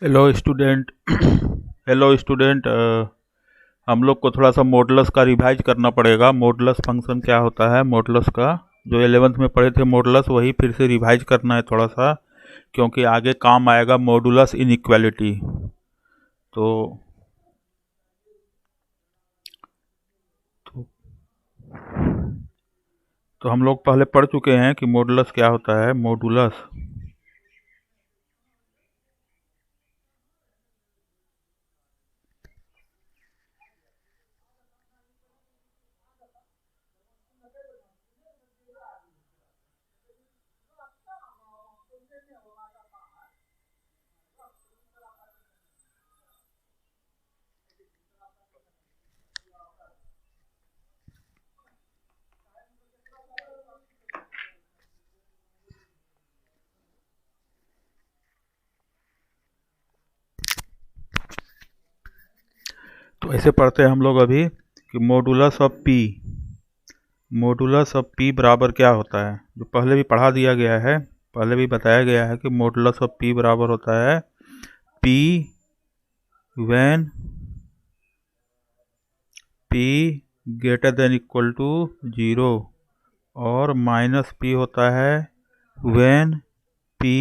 Hello student. Hello student. हम लोग को थोड़ा सा मॉडुलस का रिवाइज करना पड़ेगा। मॉडुलस फंक्शन क्या होता है, मॉडुलस का जो 11th में पढ़े थे मॉडुलस, वही फिर से रिवाइज करना है थोड़ा सा, क्योंकि आगे काम आएगा मॉडुलस इनइक्वालिटी। तो तो, तो हम लोग पहले पढ़ चुके हैं कि मॉडुलस क्या होता है। मॉडुलस तो ऐसे पढ़ते हैं हम लोग अभी कि मॉडुलस ऑफ पी बराबर क्या होता है, जो पहले भी पढ़ा दिया गया है। पहले भी बताया गया है कि मॉडुलस ऑफ पी बराबर होता है p when p greater than equal to zero, और माइनस पी होता है when p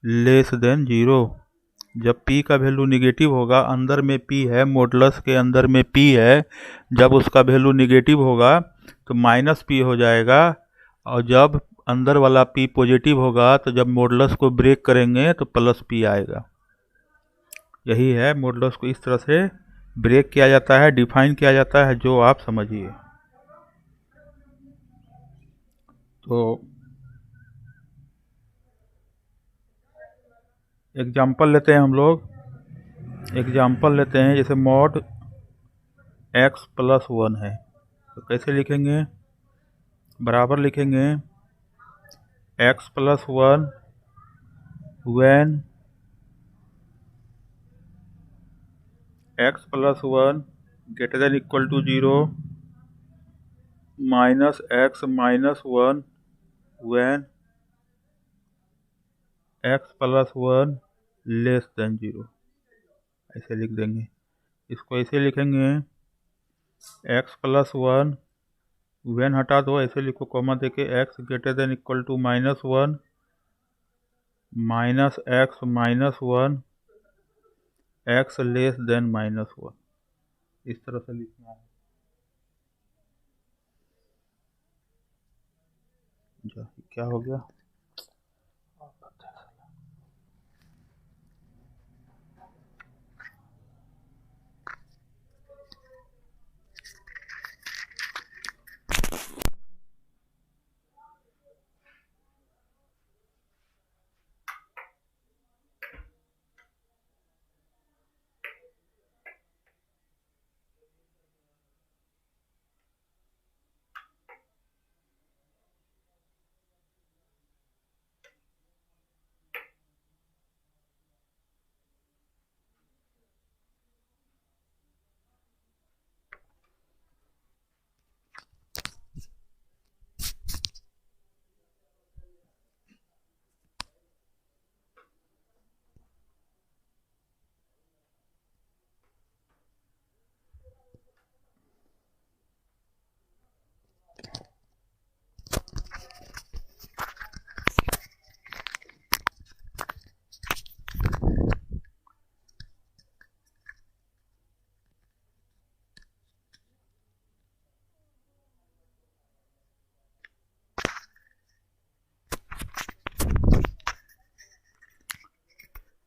less than zero. जब p का वैल्यू निगेटिव होगा, अंदर में p है, मॉडुलस के अंदर में p है, जब उसका वैल्यू निगेटिव होगा तो माइनस p हो जाएगा, और जब अंदर वाला p पॉजिटिव होगा तो जब मॉडुलस को ब्रेक करेंगे तो प्लस p आएगा। यही है, मॉडुलस को इस तरह से ब्रेक किया जाता है, डिफाइन किया जाता है, जो आप समझिए। तो एग्जाम्पल लेते हैं हम लोग। एग्जाम्पल लेते हैं, जैसे मॉड x प्लस वन है, तो कैसे लिखेंगे? बराबर लिखेंगे x plus one when x plus one greater than equal to zero, minus x minus one when x plus one less than zero. ऐसे लिख देंगे। इसको ऐसे लिखेंगे x प्लस वन, when हटा दो, ऐसे लिखो कॉमा देके, x greater than equal to minus one minus x minus one x less than minus one. इस तरह से लिखना है। क्या हो गया?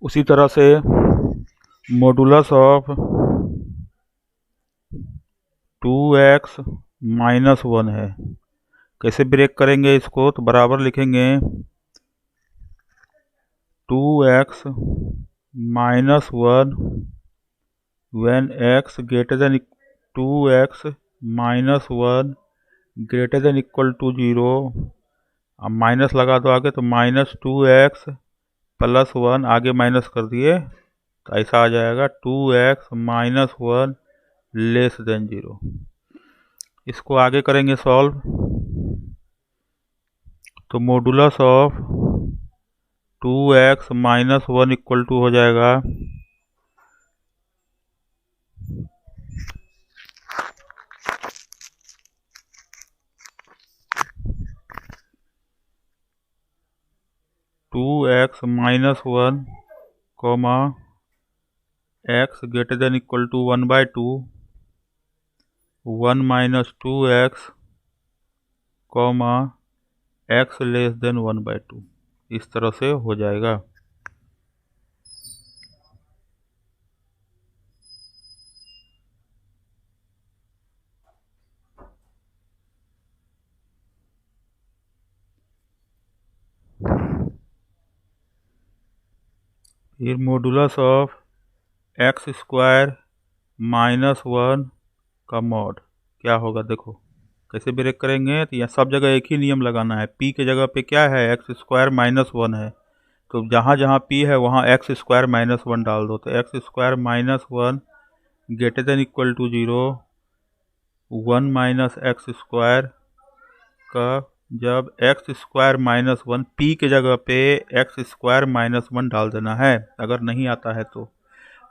उसी तरह से modulus of 2x minus one है। कैसे ब्रेक करेंगे इसको? तो बराबर लिखेंगे 2x minus one when x greater than 2x minus one greater than equal to zero. अब माइनस लगा दो आगे, तो माइनस 2x प्लस वन, आगे माइनस कर दिए तो ऐसा आ जाएगा 2x minus one less than zero. इसको आगे करेंगे सॉल्व, तो modulus of 2x minus 1 equal to हो जाएगा 2x minus 1 comma x greater than equal to 1/2 1 minus 2x comma x less then 1/2 इस तरह से हो जाएगा। फिर modulus of x square minus 1 का मॉड क्या होगा, देखो कैसे ब्रेक करेंगे। तो यहाँ सब जगह एक ही नियम लगाना है, p के जगह पे क्या है एक्स स्क्वायर माइनस 1 है, तो जहाँ जहाँ p है वहाँ एक्स स्क्वायर माइनस 1 डाल दो। तो x square minus 1 greater than equal to 0 1 minus x square का जब एक्स स्क्वायर माइनस 1 p के जगह पे एक्स स्क्वायर माइनस 1 डाल देना है अगर नहीं आता है तो।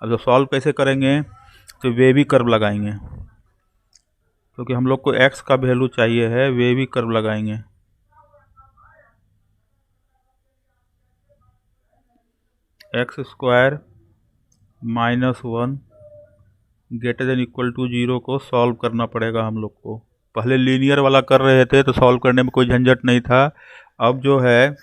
अब जो सॉल्व कैसे करेंगे तो वेवी कर्व लगाएंगे, क्योंकि हम लोग को x का वैल्यू चाहिए है, वेवी कर्व लगाएंगे। X square minus 1 greater than equal to 0 को सॉल्व करना पड़ेगा हम लोग को। पहले लीनियर वाला कर रहे थे तो सॉल्व करने में कोई झंझट नहीं था। अब जो है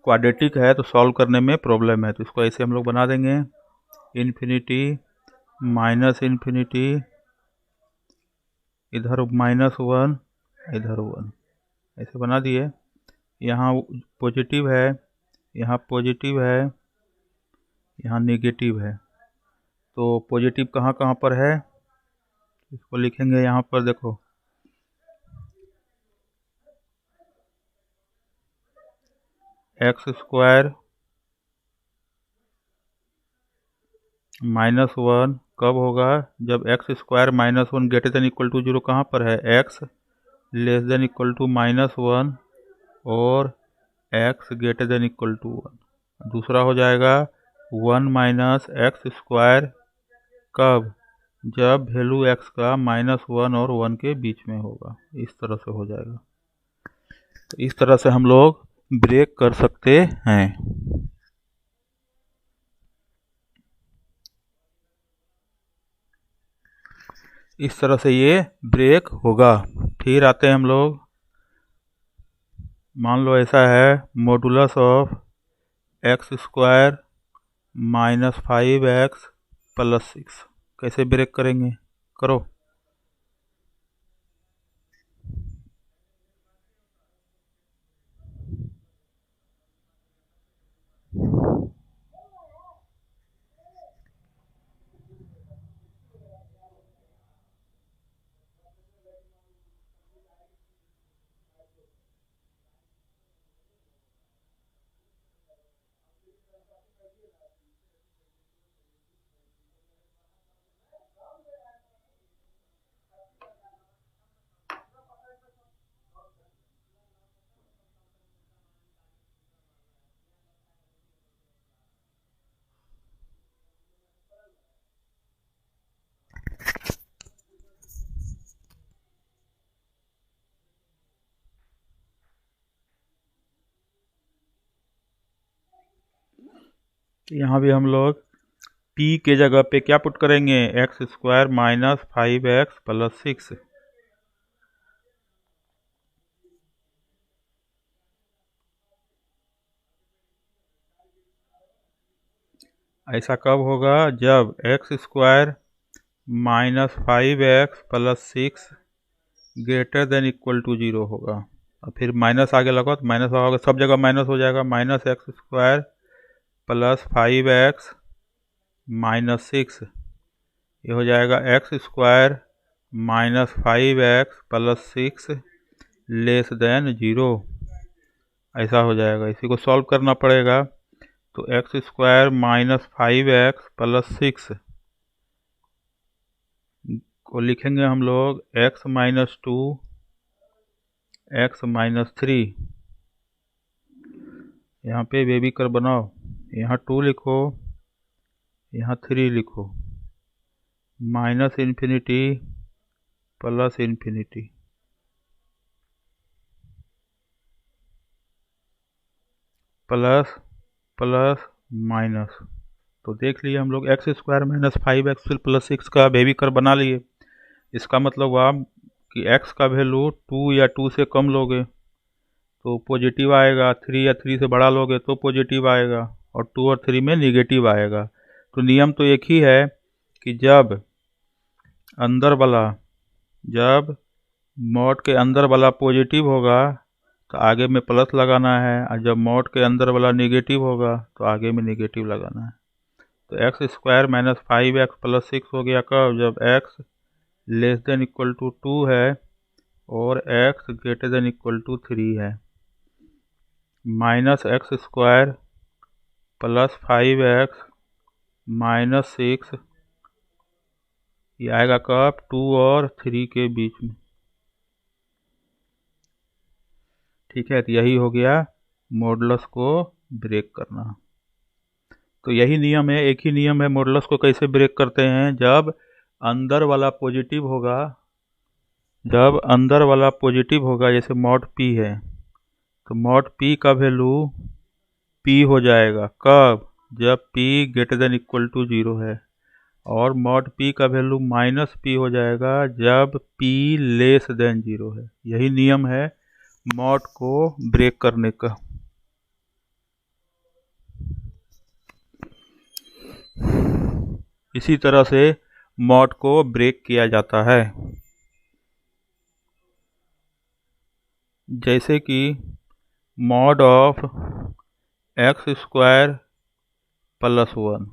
क्वाड्रेटिक है तो सॉल्व करने में प्रॉब्लम है, तो इसको ऐसे हम लोग बना देंगे इन्फिनिटी माइनस इन्फिनिटी, इधर माइनस 1 इधर 1, ऐसे बना दिए। यहाँ पॉजिटिव है, यहाँ पॉजिटिव है, यहाँ नेगेटिव है। तो पॉजिटिव कहाँ कहाँ पर है इसको लिखेंगे यहाँ पर, देखो एक्स स्क्वायर माइनस 1 कब होगा, जब x square minus 1 greater than equal to 0 कहाँ पर है, x less than equal to minus 1 और x greater than equal to 1। दूसरा हो जाएगा 1 माइनस एक्स स्क्वायर कब, जब वैल्यू एक्स का माइनस 1 और 1 के बीच में होगा, इस तरह से हो जाएगा। तो इस तरह से हम लोग ब्रेक कर सकते हैं। इस तरह से ये ब्रेक होगा। फिर आते हैं हम लोग, मान लो ऐसा है modulus of x square minus 5x plus 6, कैसे ब्रेक करेंगे करो। यहाँ भी हम लोग p के जगह पे क्या पुट करेंगे, x square minus 5x plus 6। ऐसा कब होगा, जब x square minus 5x plus 6 greater than equal to 0 होगा। और फिर माइनस आगे लगा तो माइनस होगा, सब जगह माइनस हो जाएगा, minus x square plus 5x minus 6, ये हो जाएगा x square minus 5x plus 6 less than 0, ऐसा हो जाएगा। इसी को सॉल्व करना पड़ेगा। तो x square minus 5x plus 6 को लिखेंगे हम लोग x माइनस 2 x-3, यहाँ पे बेबी कर्व बनाओ, यहाँ 2 लिखो, यहाँ 3 लिखो, -infinity plus infinity, plus plus minus. तो देख लिए हम लोग x² - 5x + 6 का बेबी कर्व बना लिए। इसका मतलब हुआ कि x का वैल्यू 2 या 2 से कम लोगे तो पॉजिटिव आएगा, 3 या 3 से बड़ा लोगे तो पॉजिटिव आएगा, और 2 और 3 में निगेटिव आएगा। तो नियम तो एक ही है कि जब मॉड के अंदर वाला पॉजिटिव होगा तो आगे में प्लस लगाना है, और जब मॉड के अंदर वाला निगेटिव होगा तो आगे में निगेटिव लगाना है। तो x² - 5x + 6 हो गया कब? जब x < 2 है और x < 3 है। -x² + 5x - 6 ये आएगा कब? 2 और 3 के बीच में। ठीक है, तो यही हो गया मॉडुलस को ब्रेक करना। तो यही नियम है, एक ही नियम है मॉडुलस को कैसे ब्रेक करते हैं। जब अंदर वाला पॉजिटिव होगा, जैसे मॉड p है, तो मॉड p का वैल्यू p हो जाएगा कब? जब p < 0 है, और मॉड p का वैल्यू -p हो जाएगा जब p < 0 है। यही नियम है मॉड को ब्रेक करने का। इसी तरह से मॉड को ब्रेक किया जाता है। जैसे कि मॉड ऑफ x² + 1,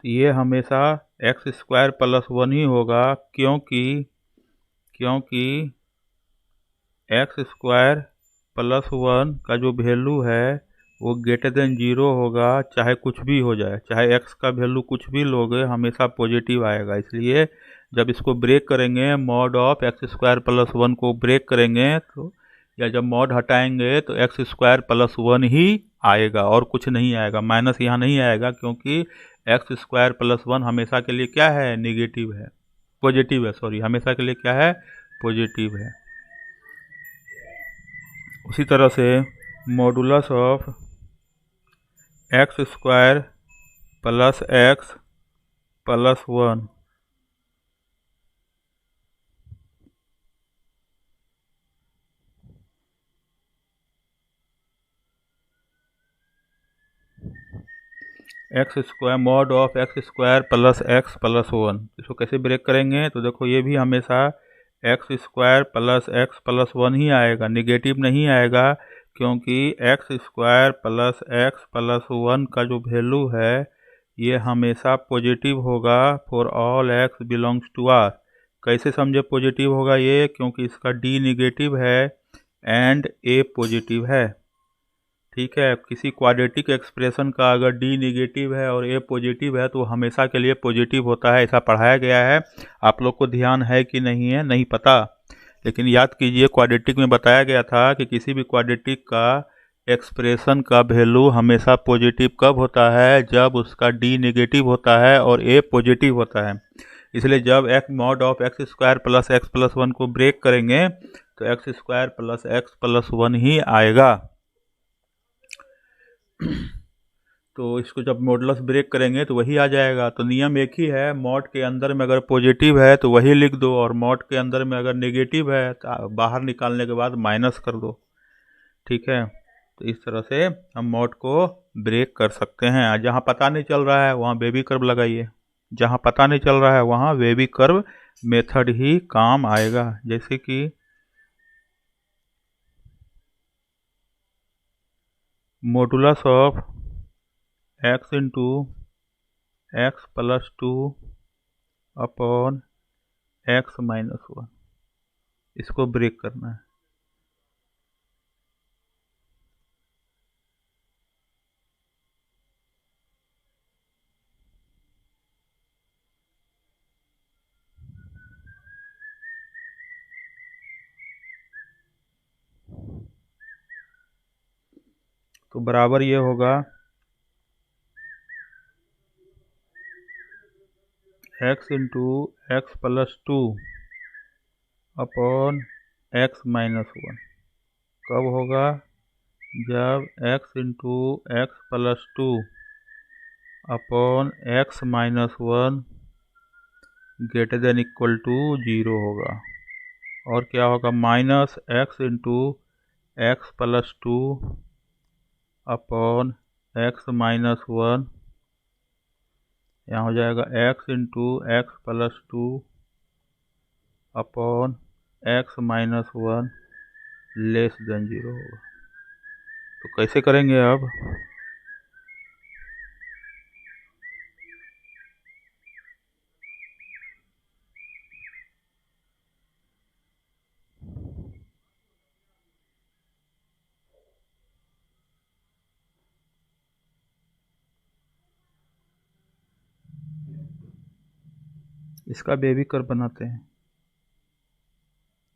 ये हमेशा x² + 1 ही होगा, क्योंकि x² + 1 का जो वैल्यू है वो <0 होगा, चाहे कुछ भी हो जाए, चाहे x का वैल्यू कुछ भी लोगे हमेशा पॉजिटिव आएगा। इसलिए जब इसको ब्रेक करेंगे, मॉड ऑफ x² + 1 को ब्रेक करेंगे तो, या जब मॉड हटाएंगे तो x² + 1 ही आएगा और कुछ नहीं आएगा। माइनस यहाँ नहीं आएगा, क्योंकि x² + 1 हमेशा के लिए क्या है? निगेटिव है, पॉजिटिव है, सॉरी, हमेशा के लिए क्या है? पॉजिटिव है। उसी तरह से modulus of x² + x + 1, mod of x² + x + 1, इसको कैसे ब्रेक करेंगे? तो देखो, ये भी हमेशा x² + x + 1 ही आएगा, निगेटिव नहीं आएगा, क्योंकि x² + x + 1 का जो वैल्यू है ये हमेशा पॉजिटिव होगा for all x belongs to r। कैसे समझे पॉजिटिव होगा ये? क्योंकि इसका d निगेटिव है एंड a पॉजिटिव है। ठीक है, किसी क्वाड्रेटिक एक्सप्रेशन का अगर d निगेटिव है और a पॉजिटिव है तो हमेशा के लिए पॉजिटिव होता है, ऐसा पढ़ाया गया है। आप लोग को ध्यान है कि नहीं है नहीं पता, लेकिन याद कीजिए क्वाड्रेटिक में बताया गया था कि किसी भी क्वाड्रेटिक का एक्सप्रेशन का वैल्यू हमेशा पॉजिटिव कब होता है? जब उसका d निगेटिव होता है और a पॉजिटिव होता है। इसलिए जब मॉड ऑफ x² + x + 1 को ब्रेक करेंगे तो x² + x + 1 ही आएगा। तो इसको जब मॉडुलस ब्रेक करेंगे तो वही आ जाएगा। तो नियम एक ही है, मॉड के अंदर में अगर पॉजिटिव है तो वही लिख दो, और मॉड के अंदर में अगर नेगेटिव है तो बाहर निकालने के बाद माइनस कर दो। ठीक है, तो इस तरह से हम मॉड को ब्रेक कर सकते हैं। जहाँ पता नहीं चल रहा है वहाँ बेबी कर्व लगाइए, जहाँ पता नहीं चल रहा है वहाँ बेबी कर्व मेथड ही काम आएगा। जैसे कि modulus of x × x + 2 upon x - 1, इसको ब्रेक करना है। तो बराबर ये होगा x into x plus 2 upon x minus 1। कब होगा? जब x into x plus 2 upon x minus 1 greater than equal to 0 होगा। और क्या होगा? Minus x into x plus 2 upon x minus 1, यहाँ हो जाएगा x into x plus 2 upon x minus 1 less than 0 होगा। तो कैसे करेंगे अब? इसका बेबी कर्व बनाते हैं।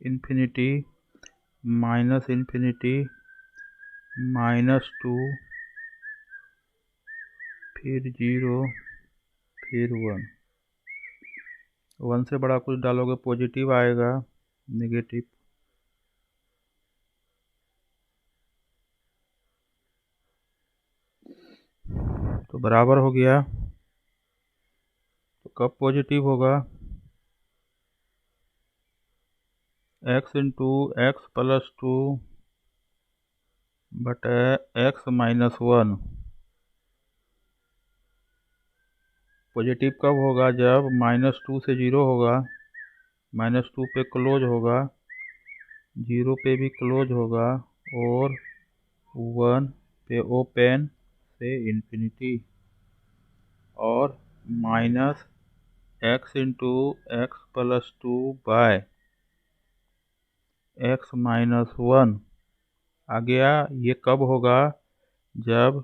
इन्फिनिटी माइनस इन्फिनिटी -2 फिर 0 फिर 1। 1 से बड़ा कुछ डालोगे पॉजिटिव आएगा, नेगेटिव। तो बराबर हो गया। तो कब पॉजिटिव होगा? x इंटू एक्स प्लस 2 बटा एक्स माइनस 1। पॉजिटिव कब होगा? जब -2 से 0 होगा, -2 पे क्लोज होगा, 0 पे भी क्लोज होगा, और 1 पे ओपन से इन्फिनिटी, और minus x into x plus 2 by x minus 1 आ गया। ये कब होगा? जब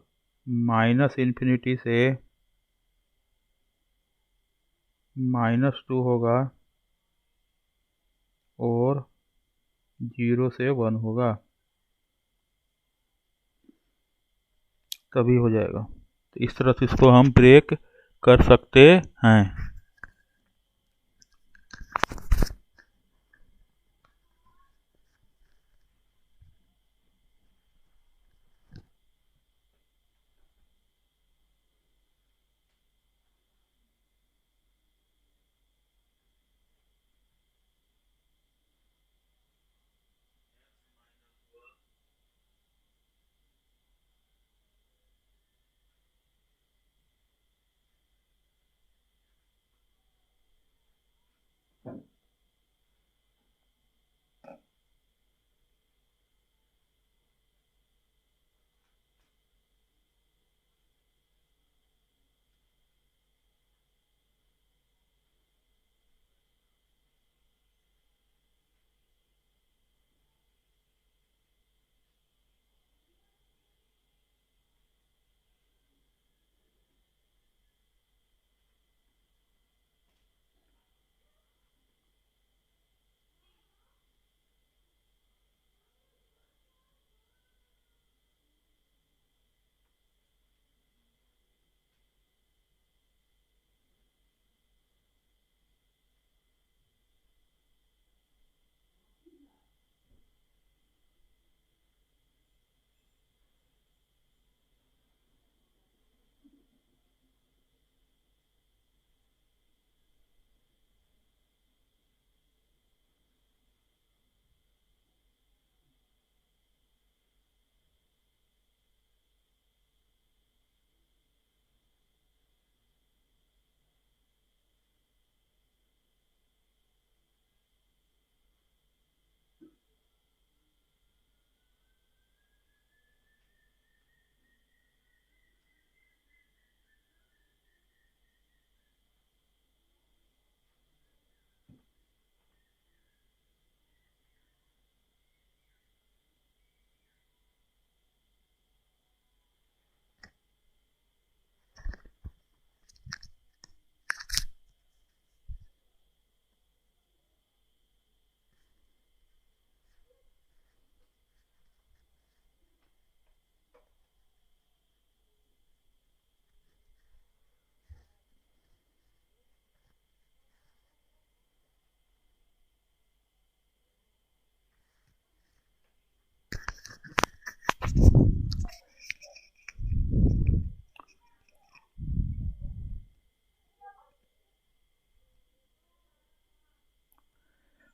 माइनस इन्फिनिटी से -2 होगा और 0 से 1 होगा, तभी हो जाएगा। तो इस तरह से इसको हम ब्रेक कर सकते हैं।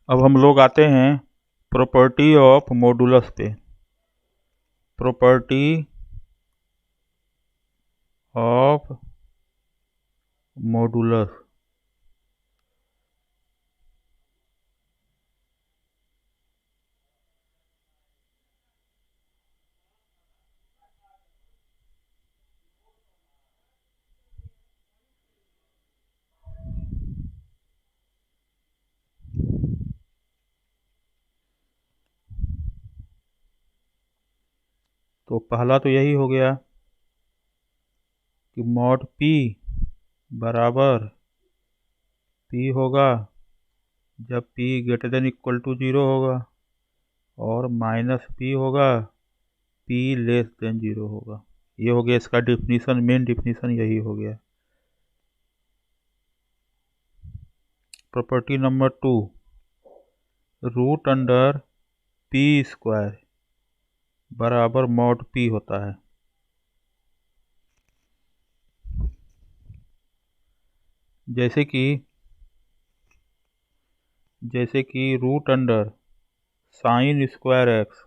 अब हम लोग आते हैं प्रॉपर्टी ऑफ मॉडुलस पे। Property of modulus. तो पहला तो यही हो गया कि मॉड पी बराबर पी होगा जब p greater than equal to 0 होगा, और माइनस पी होगा p लेस देन 0 होगा। ये हो गया इसका डिफिनीशन, मेन डिफिनीशन यही हो गया। Property number 2, root under p square बराबर मॉड पी होता है। जैसे कि root under sine square x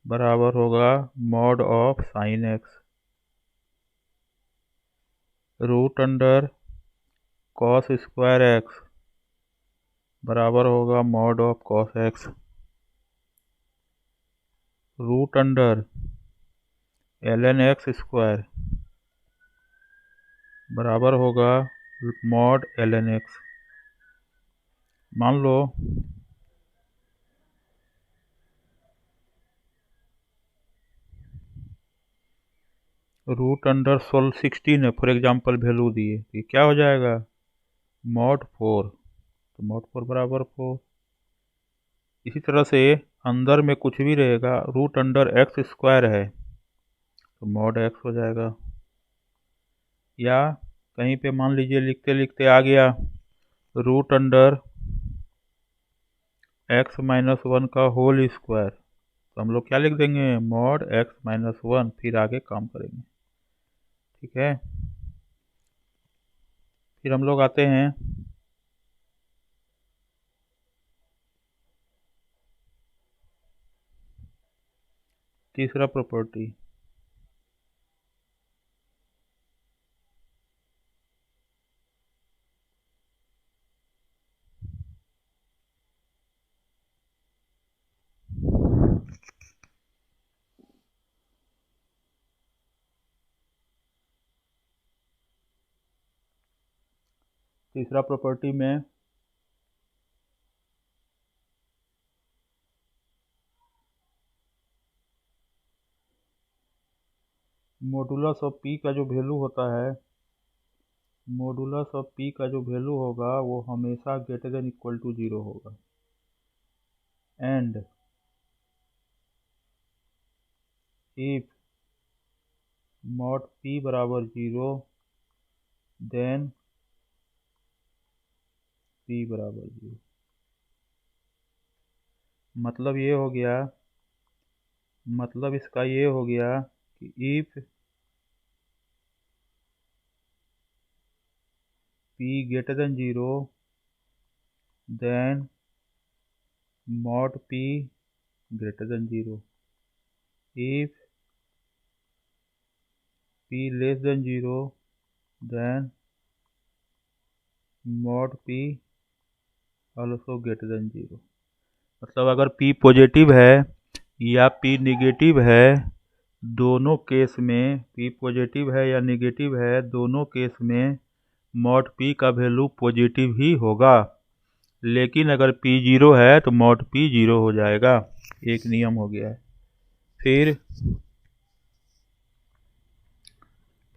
बराबर होगा mod of sine x, root under cos square x बराबर होगा mod of cos x, root under ln x square बराबर होगा मॉड ln एक्स। मान लो रूट अंडर 16 है फॉर एग्जांपल, वैल्यू दिए, तो क्या हो जाएगा मॉड 4, तो मॉड 4 बराबर 4। इसी तरह से अंदर में कुछ भी रहेगा, रूट अंडर एक्स स्क्वायर है तो मॉड एक्स हो जाएगा। या कहीं पे मान लीजिए लिखते लिखते आ गया रूट अंडर एक्स माइनस 1 का होल स्क्वायर, तो हम लोग क्या लिख देंगे मॉड एक्स माइनस 1, फिर आगे काम करेंगे। ठीक है, फिर हम लोग आते हैं तीसरा प्रॉपर्टी, तीसरा प्रॉपर्टी में मॉडुलस ऑफ पी का जो वैल्यू होता है, मॉडुलस ऑफ पी का जो वैल्यू होगा वो हमेशा ग्रेटर देन इक्वल टू 0 होगा। एंड इफ मॉड पी बराबर 0 देन पी बराबर 0। मतलब ये हो गया, मतलब इसका ये हो गया कि if p greater than 0 then mod p greater than 0, if p less than 0 then mod p also greater than 0। मतलब अगर p पॉजिटिव है या p निगेटिव है, दोनों केस में p पॉजिटिव है या निगेटिव है, दोनों केस में मॉड p का वैल्यू पॉजिटिव ही होगा। लेकिन अगर p 0 है तो मॉड p 0 हो जाएगा। एक नियम हो गया है। फिर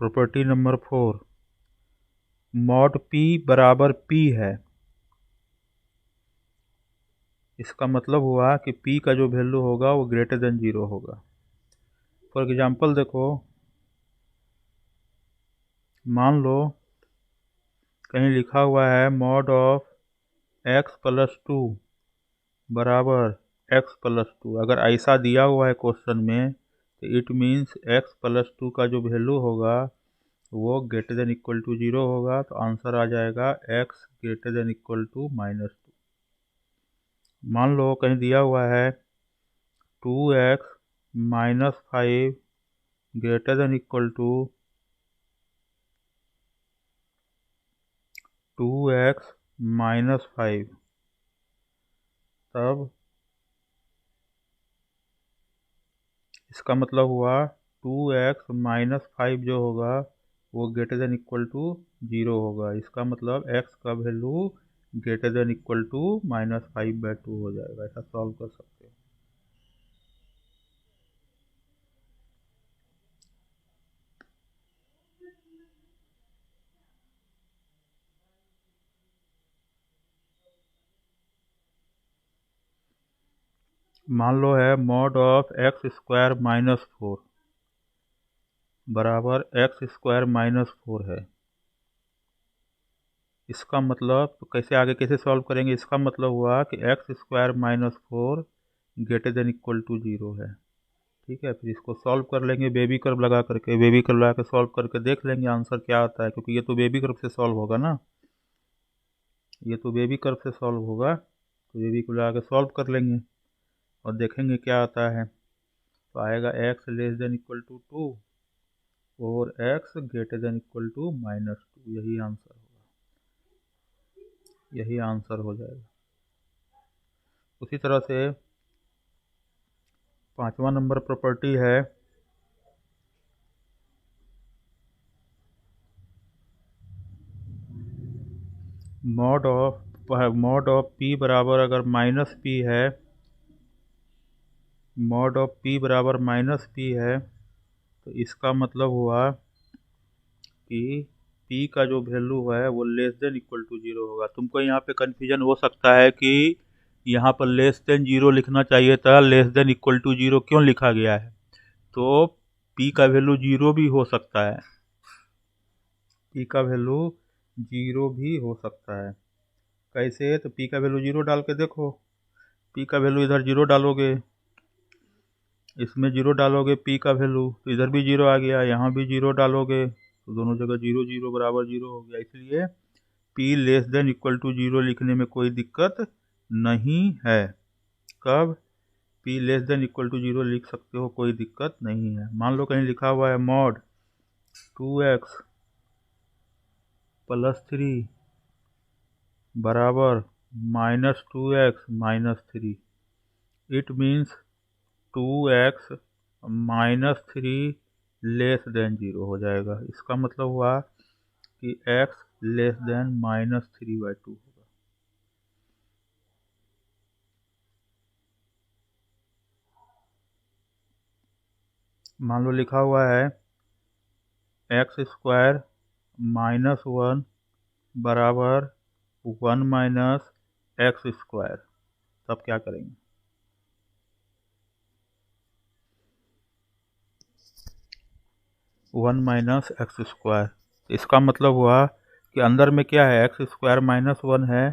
प्रॉपर्टी नंबर 4, मॉड p बराबर p है, इसका मतलब हुआ कि p का जो वैल्यू होगा वो ग्रेटर देन 0 होगा। फॉर एग्जांपल देखो, मान लो कहीं लिखा हुआ है मॉड ऑफ x प्लस 2 बराबर x प्लस 2, अगर ऐसा दिया हुआ है क्वेश्चन में तो इट मीन्स x प्लस 2 का जो वैल्यू होगा वो ग्रेटर देन इक्वल टू 0 होगा, तो आंसर आ जाएगा x greater than equal to -2। मान लो कहीं दिया हुआ है 2x -5 greater than equal to 2x -5, तब इसका मतलब हुआ 2x -5 जो होगा वो ग्रेटर देन इक्वल टू 0 होगा। इसका मतलब x का value greater than equal to -5/2 हो जाएगा। ऐसा सॉल्व कर सकते हैं। मान लो है मॉड ऑफ x² -4 बराबर x² -4 है। इसका मतलब तो कैसे आगे कैसे सॉल्व करेंगे? इसका मतलब हुआ कि x² -4 greater than equal to 0 है। ठीक है, फिर इसको सॉल्व कर लेंगे बेबी कर्व लगा करके। बेबी कर्व लगा के सॉल्व करके देख लेंगे आंसर क्या आता है, क्योंकि ये तो बेबी कर्व से सॉल्व होगा ना, ये तो बेबी कर्व से सॉल्व होगा। तो बेबी कर्व लगा के सॉल्व कर लेंगे और देखेंगे क्या आता है। तो आएगा x less than equal to 2 और x greater than equal to -2। यही आंसर होगा, यही आंसर हो जाएगा। उसी तरह से 5वां नंबर प्रॉपर्टी है मॉड ऑफ p बराबर अगर -p है, मॉड ऑफ p बराबर -p है, तो इसका मतलब हुआ कि p का जो वैल्यू है वो लेस देन इक्वल टू 0 होगा। तुमको यहाँ पे कन्फ्यूजन हो सकता है कि यहाँ पर लेस देन 0 लिखना चाहिए था, लेस देन इक्वल टू 0 क्यों लिखा गया है? तो p का वैल्यू 0 भी हो सकता है, p का वैल्यू 0 भी हो सकता है। कैसे? तो p का वैल्यू 0 डाल के देखो। p का वैल्यू इधर 0 डालोगे, इसमें 0 डालोगे p का वैल्यू, तो इधर भी 0 आ गया, यहाँ भी 0 डालोगे, तो दोनों जगह 0 0 बराबर 0 हो गया। इसलिए p less than equal to 0 लिखने में कोई दिक्कत नहीं है। कब p less than equal to 0 लिख सकते हो, कोई दिक्कत नहीं है। मान लो कहीं लिखा हुआ है मॉड 2x + 3 बराबर -2x -3, it means 2x -3 less than 0 हो जाएगा। इसका मतलब हुआ कि x लेस देन -3/2 होगा। मान लो लिखा हुआ है x² -1 बराबर 1 - x², तब क्या करेंगे? One -x²। इसका मतलब हुआ कि अंदर में क्या है, x² -1 है,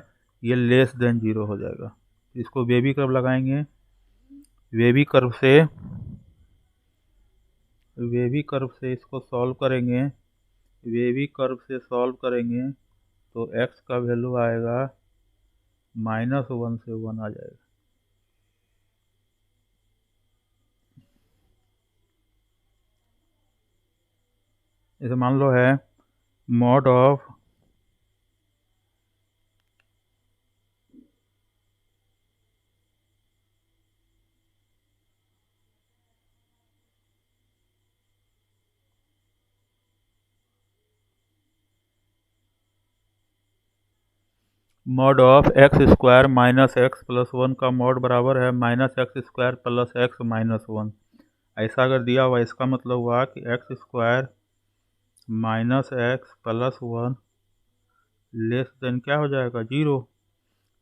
ये लेस देन 0 हो जाएगा। इसको बेबी कर्व लगाएंगे, बेबी कर्व से इसको सॉल्व करेंगे, बेबी कर्व से सॉल्व करेंगे तो x का वैल्यू आएगा -1 से 1 आ जाएगा। जैसे मान लो है मॉड ऑफ x² -x + 1 का मॉड बराबर है -x² + x - 1। ऐसा अगर दिया हुआ, इसका मतलब हुआ कि x² -x + 1 लेस देन क्या हो जाएगा, 0।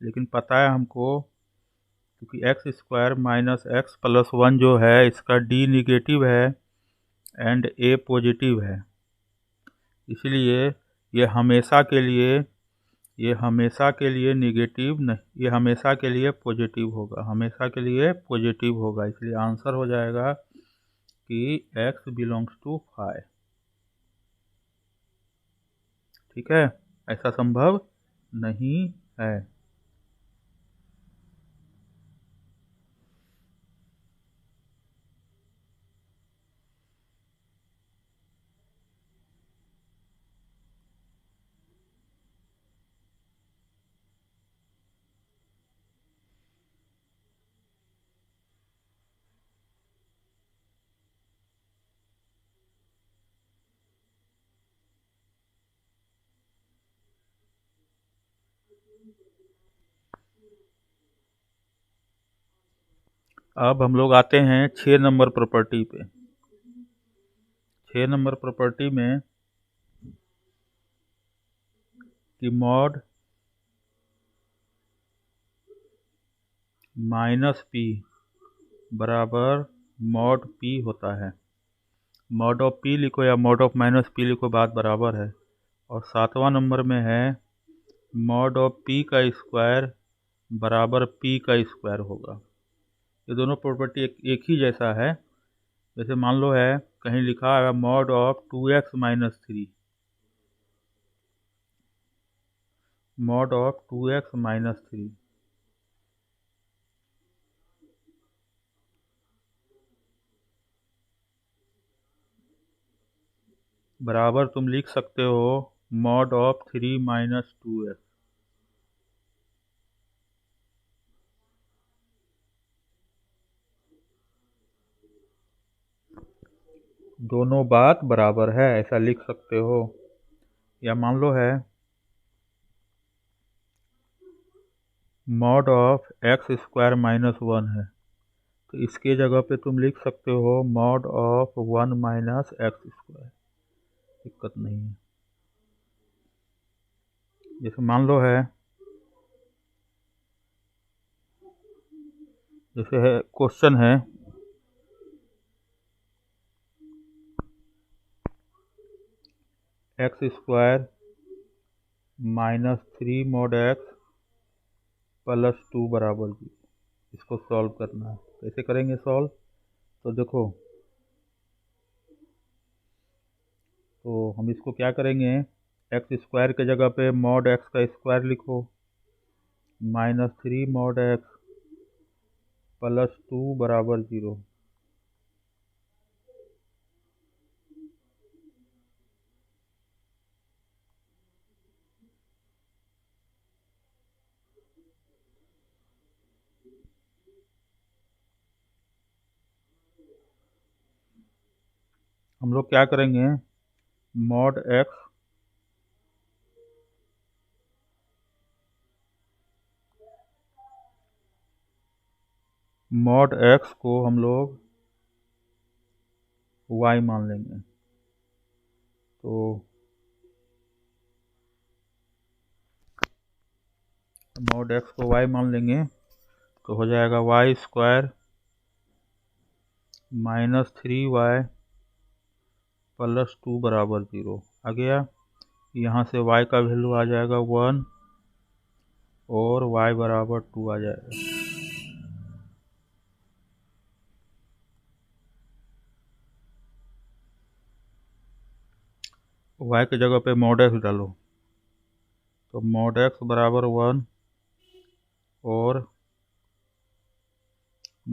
लेकिन पता है हमको, क्योंकि x² -x + 1 जो है इसका d निगेटिव है एंड a पॉजिटिव है, इसलिए ये हमेशा के लिए निगेटिव नहीं, ये हमेशा के लिए पॉजिटिव होगा, हमेशा के लिए पॉजिटिव होगा। इसलिए आंसर हो जाएगा कि x बिलोंग्स टू 5। ठीक है, ऐसा संभव नहीं है। अब हम लोग आते हैं 6 नंबर प्रॉपर्टी पे। 6 नंबर प्रॉपर्टी में कि मॉड माइनस पी बराबर मॉड पी होता है। मॉड ऑफ पी लिखो या मॉड ऑफ माइनस पी लिखो, बात बराबर है। और 7वां नंबर में है मॉड ऑफ पी का स्क्वायर बराबर पी का स्क्वायर होगा। ये दोनों प्रॉपर्टी एक ही जैसा है। जैसे मान लो है कहीं लिखा है mod of 2x minus 3, mod of 2x minus 3 बराबर तुम लिख सकते हो मॉड ऑफ 3 माइनस 2x। दोनों बात बराबर है, ऐसा लिख सकते हो। या मान लो है mod of x square minus 1 है, तो इसके जगह पे तुम लिख सकते हो mod of 1 minus x square, दिक्कत नहीं है। जैसे मान लो है, जैसे है क्वेश्चन है x square minus 3 mod x plus 2 बराबर 0, इसको सॉल्व करना है। कैसे करेंगे सॉल्व? तो देखो, तो हम इसको क्या करेंगे, एक्स स्क्वायर के जगह पे मॉड एक्स का स्क्वायर लिखो, माइनस 3 मॉड एक्स प्लस 2 बराबर 0। हम लोग क्या करेंगे, मॉड एक्स को हम लोग y मान लेंगे। तो मॉड एक्स को y मान लेंगे तो हो जाएगा Y square minus 3y plus 2 बराबर 0 आ गया। यहाँ से y का वैल्यू आ जाएगा 1 और y बराबर 2 आ जाएगा। y की जगह पे मॉड एक्स डालो, तो मॉड एक्स बराबर 1 और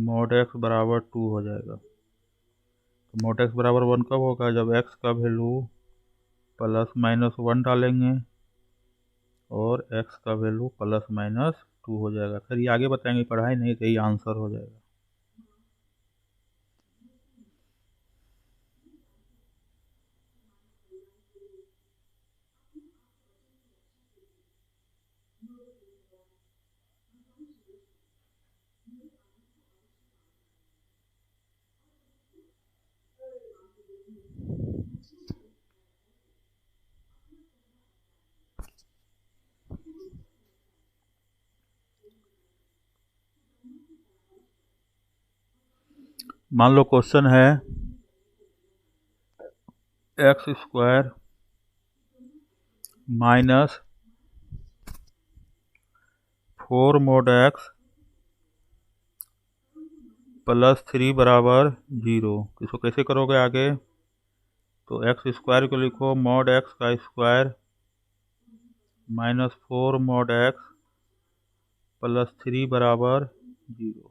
मॉड एक्स बराबर 2 हो जाएगा। तो मॉड एक्स बराबर 1 कब होगा, जब x का वैल्यू प्लस माइनस 1 डालेंगे और x का वैल्यू प्लस माइनस 2 हो जाएगा। फिर ये आगे बताएंगे, पढ़ाई नहीं तो ये आंसर हो जाएगा। मान लो क्वेश्चन है x square minus 4 mod x plus 3 बराबर 0। इसको कैसे करोगे आगे, तो एक्स स्क्वायर को लिखो मॉड एक्स का स्क्वायर -4 mod x प्लस 3 बराबर 0।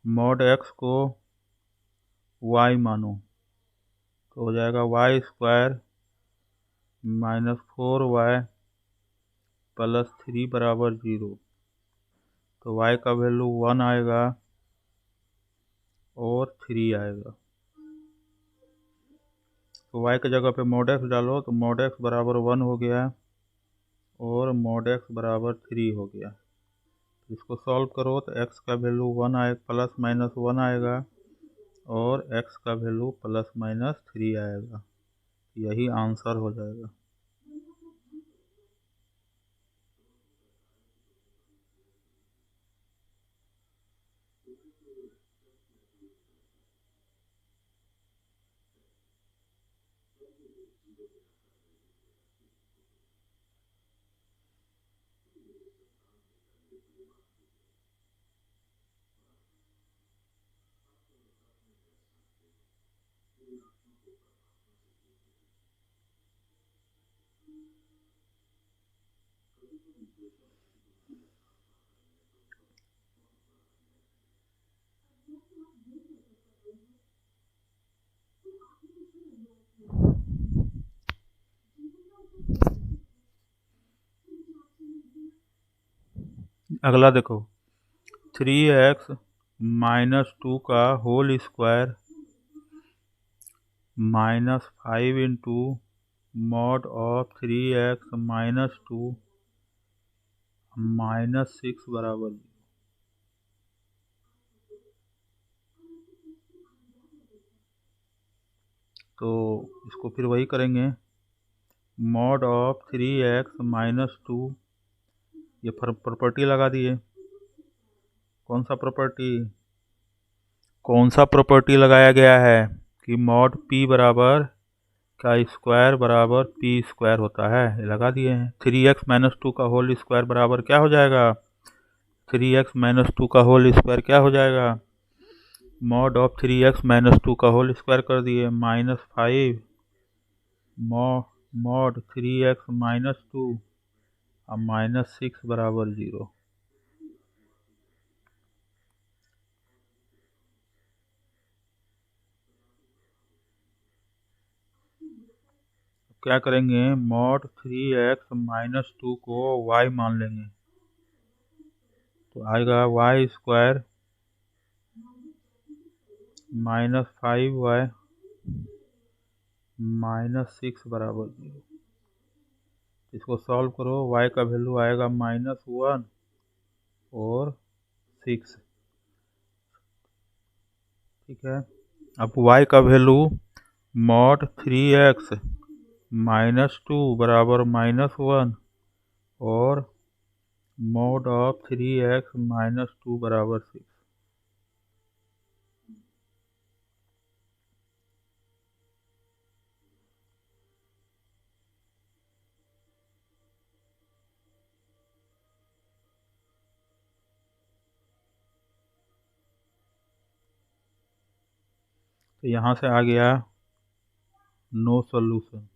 mod x को y मानो तो हो जाएगा y स्क्वायर -4y प्लस 3 बराबर 0। तो y का वैल्यू 1 आएगा और 3 आएगा। तो y की जगह पे mod x डालो तो mod x बराबर 1 हो गया और mod x बराबर 3 हो गया। इसको सॉल्व करो तो x का वैल्यू 1 आए प्लस माइनस 1 आएगा और x का वैल्यू प्लस माइनस 3 आएगा। यही आंसर हो जाएगा। अगला देखो 3x माइनस 2 का whole square -5 into mod of 3x minus 2 -6 बराबर। तो इसको फिर वही करेंगे, मॉड ऑफ 3x माइनस 2, ये प्रॉपर्टी लगा दिए। कौन सा प्रॉपर्टी लगाया गया है कि मॉड p बराबर का स्क्वायर बराबर p स्क्वायर होता है, ये लगा दिए हैं। 3x माइनस 2 का होल स्क्वायर बराबर क्या हो जाएगा, 3x माइनस 2 का होल स्क्वायर क्या हो जाएगा, मॉड ऑफ 3x माइनस 2 का होल स्क्वायर कर दिए -5 मॉड 3x माइनस 2 और -6 बराबर 0। क्या करेंगे, मॉड 3x माइनस 2 को y मान लेंगे तो आएगा y स्क्वायर -5y -6 बराबर 0। इसको सॉल्व करो, y का वैल्यू आएगा -1 और 6। ठीक है, अब y का वैल्यू मॉड 3x माइनस 2 बराबर -1 और मॉड ऑफ 3x माइनस 2 बराबर 6। तो यहाँ से आ गया नो सॉल्यूशन।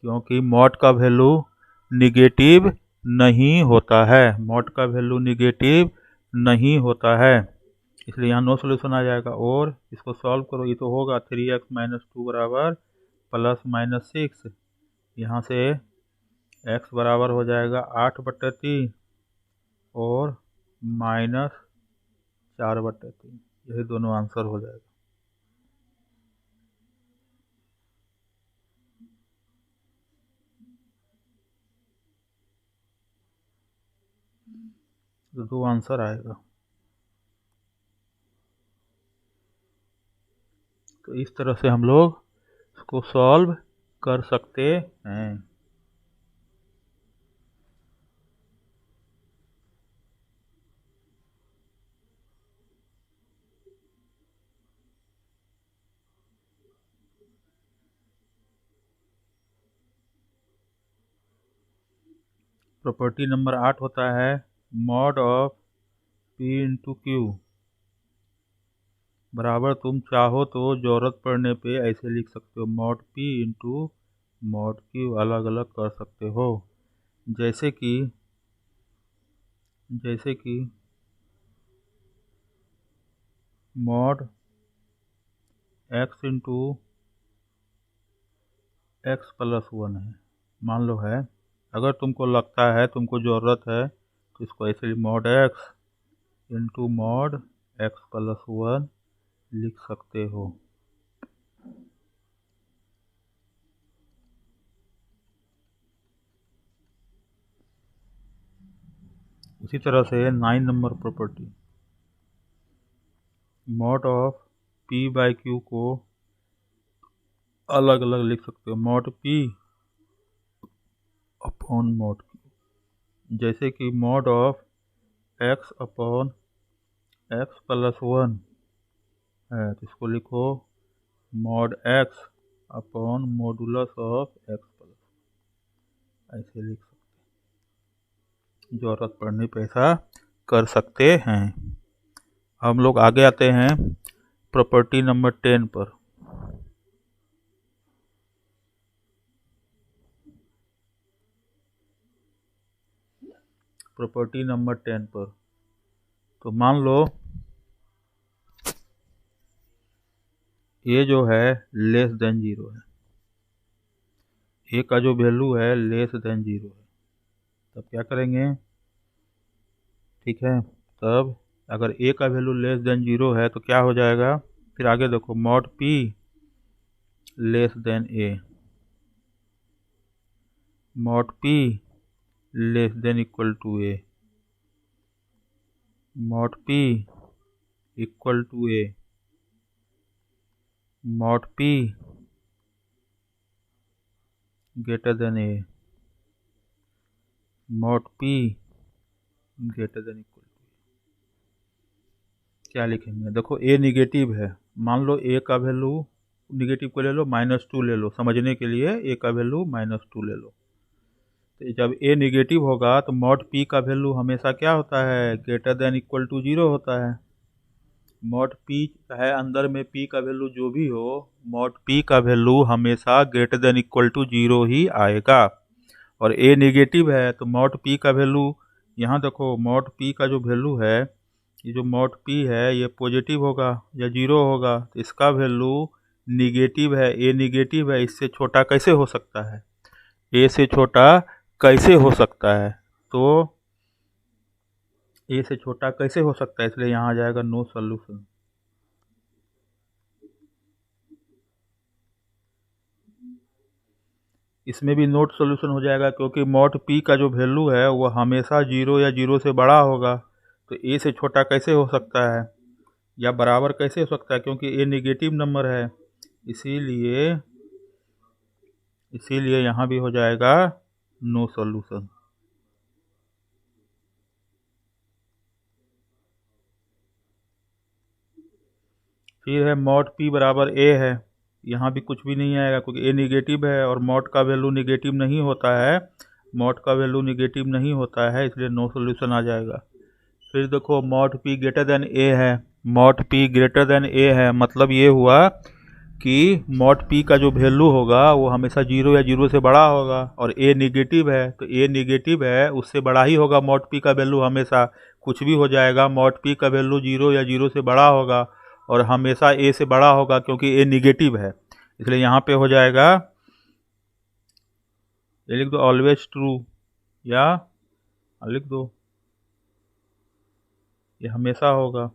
क्योंकि मॉड का वैल्यू निगेटिव नहीं होता है, मॉड का वैल्यू निगेटिव नहीं होता है, इसलिए यहाँ नो सॉल्यूशन आ जाएगा। और इसको सॉल्व करो, ये तो होगा 3x माइनस 2 बराबर प्लस माइनस 6। यहाँ से x बराबर हो जाएगा 8/3 और -4/3। यही दोनों आंसर हो जाएगा। तो 2 आंसर आएगा। तो इस तरह से हम लोग इसको सॉल्व कर सकते हैं। प्रॉपर्टी नंबर 8 होता है mod of P into Q बराबर, तुम चाहो तो ज़रूरत पड़ने पे ऐसे लिख सकते हो, mod P into mod Q, अलग अलग कर सकते हो। जैसे कि mod x into x plus 1 है, मान लो है। अगर तुमको लगता है, तुमको ज़रूरत है, तो इसको ऐसे mod x into mod x plus 1 लिख सकते हो। उसी तरह से 9 number property, mod of P by Q को अलग अलग लिख सकते हो, mod P upon mod Q. जैसे कि mod of x upon x plus 1 है, तो इसको लिखो mod x upon modulus of x plus, ऐसे लिख सकते हैं। ज़रूरत पड़ने पे ऐसा कर सकते हैं। हम लोग आगे आते हैं प्रॉपर्टी नंबर 10 पर। प्रॉपर्टी नंबर 10 पर, तो मान लो ये जो है लेस देन 0 है, ए का जो वैल्यू है लेस देन 0 है, तब क्या करेंगे? ठीक है, तब अगर ए का वैल्यू लेस देन 0 है तो क्या हो जाएगा? फिर आगे देखो, mod P less than A, mod P less than equal to A, mod P equal to A, mod P greater than A, mod P greater than equal to A. क्या लिखेंगे? देखो ए निगेटिव है, मान लो ए का वैल्यू निगेटिव को ले लो, -2 ले लो, समझने के लिए ए का वैल्यू -2 ले लो। तो जब ए निगेटिव होगा तो मॉड पी का वैल्यू हमेशा क्या होता है? ग्रेटर देन इक्वल टू 0 होता है। मॉड पी है अंदर में, पी का वैल्यू जो भी हो, मॉड पी का वैल्यू हमेशा ग्रेटर देन इक्वल टू 0 ही आएगा। और ए निगेटिव है तो मॉड पी का वैल्यू, यहाँ देखो मॉड पी का जो वैल्यू है, ये जो मॉड पी है ये पॉजिटिव होगा या 0 होगा, तो इसका वैल्यू निगेटिव है, ए निगेटिव है, इससे छोटा कैसे हो सकता है? ए से छोटा कैसे हो सकता है? तो ए से छोटा कैसे हो सकता है, इसलिए यहाँ आ जाएगा नो सॉल्यूशन। इसमें भी नोट सॉल्यूशन हो जाएगा, क्योंकि मॉड पी का जो वैल्यू है वो हमेशा 0 या 0 से बड़ा होगा, तो ए से छोटा कैसे हो सकता है या बराबर कैसे हो सकता है, क्योंकि ए नेगेटिव नंबर है। इसीलिए यहाँ भी हो जाएगा नो सॉल्यूशन। फिर है मॉड पी बराबर ए है, यहाँ भी कुछ भी नहीं आएगा क्योंकि ए निगेटिव है और मॉड का वैल्यू निगेटिव नहीं होता है, मॉड का वैल्यू निगेटिव नहीं होता है, इसलिए नो सॉल्यूशन आ जाएगा। फिर देखो mod P greater than A है, mod P greater than A है, मतलब ये हुआ कि मॉड पी का जो वैल्यू होगा वो हमेशा 0 या 0 से बड़ा होगा, और ए निगेटिव है तो ए निगेटिव है उससे बड़ा ही होगा मॉड पी का वैल्यू, हमेशा कुछ भी हो जाएगा, मॉड पी का वैल्यू 0 या 0 से बड़ा होगा और हमेशा ए से बड़ा होगा क्योंकि ए निगेटिव है, इसलिए यहाँ पे हो जाएगा, ये लिख दो ऑलवेज ट्रू, या लिख दो ये हमेशा होगा,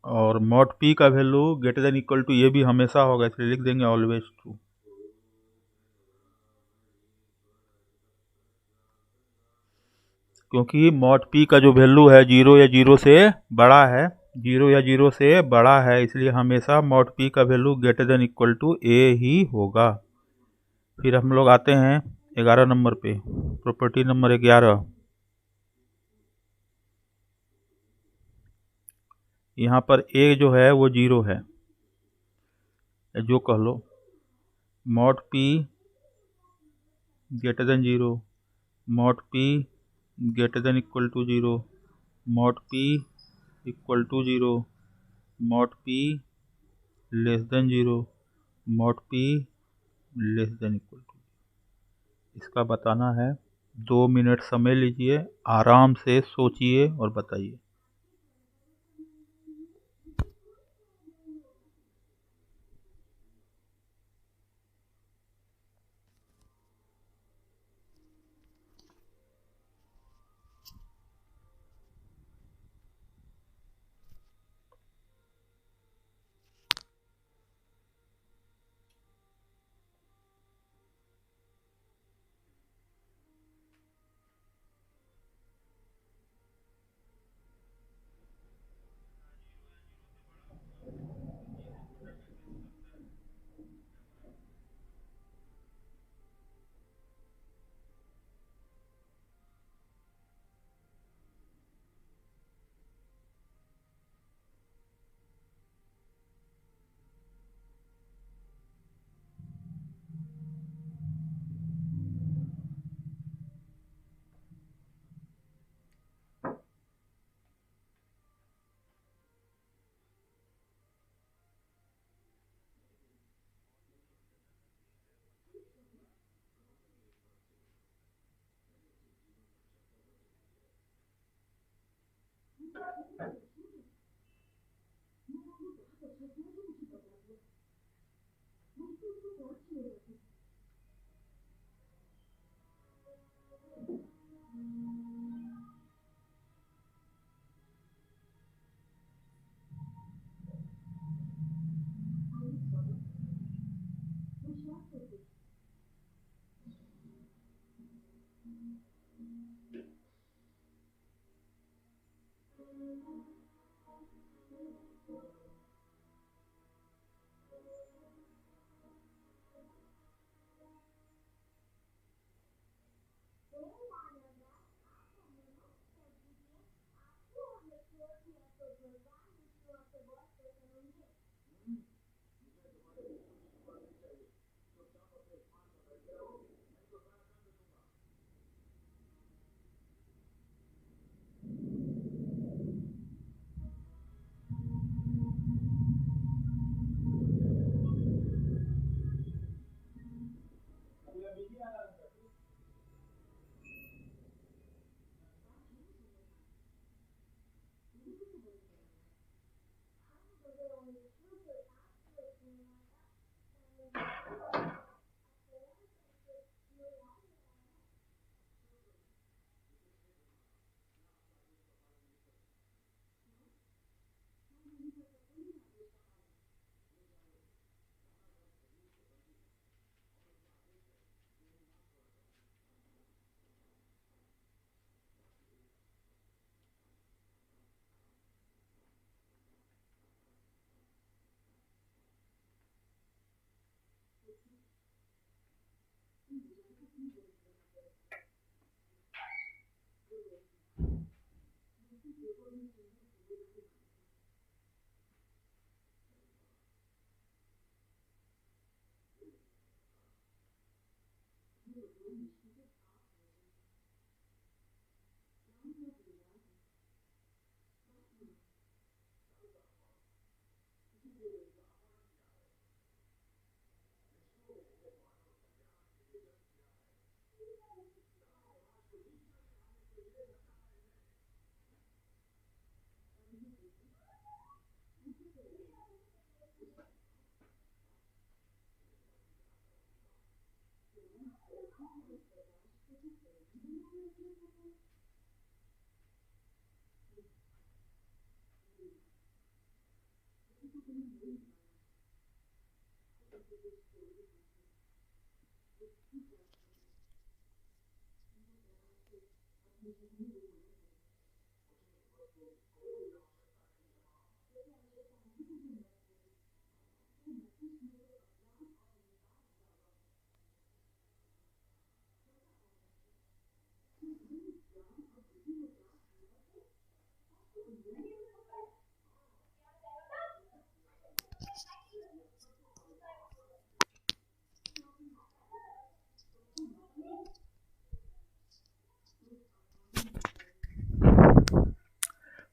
और मॉड पी का value greater than equal to ये भी हमेशा होगा, इसलिए लिख देंगे ऑलवेज ट्रू। क्योंकि मॉड पी का जो वैल्यू है 0 या 0 से बड़ा है, 0 या 0 से बड़ा है, इसलिए हमेशा मॉड पी का value greater than equal to A ही होगा। फिर हम लोग आते हैं 11 नंबर पे, प्रॉपर्टी नंबर 11। यहाँ पर ए जो है वो 0 है, जो कह लो, mod P greater than 0, mod p greater than equal to 0, mod p equal to 0, mod p less than 0, mod p less than equal to. इसका बताना है। 2 मिनट समय लीजिए, आराम से सोचिए और बताइए।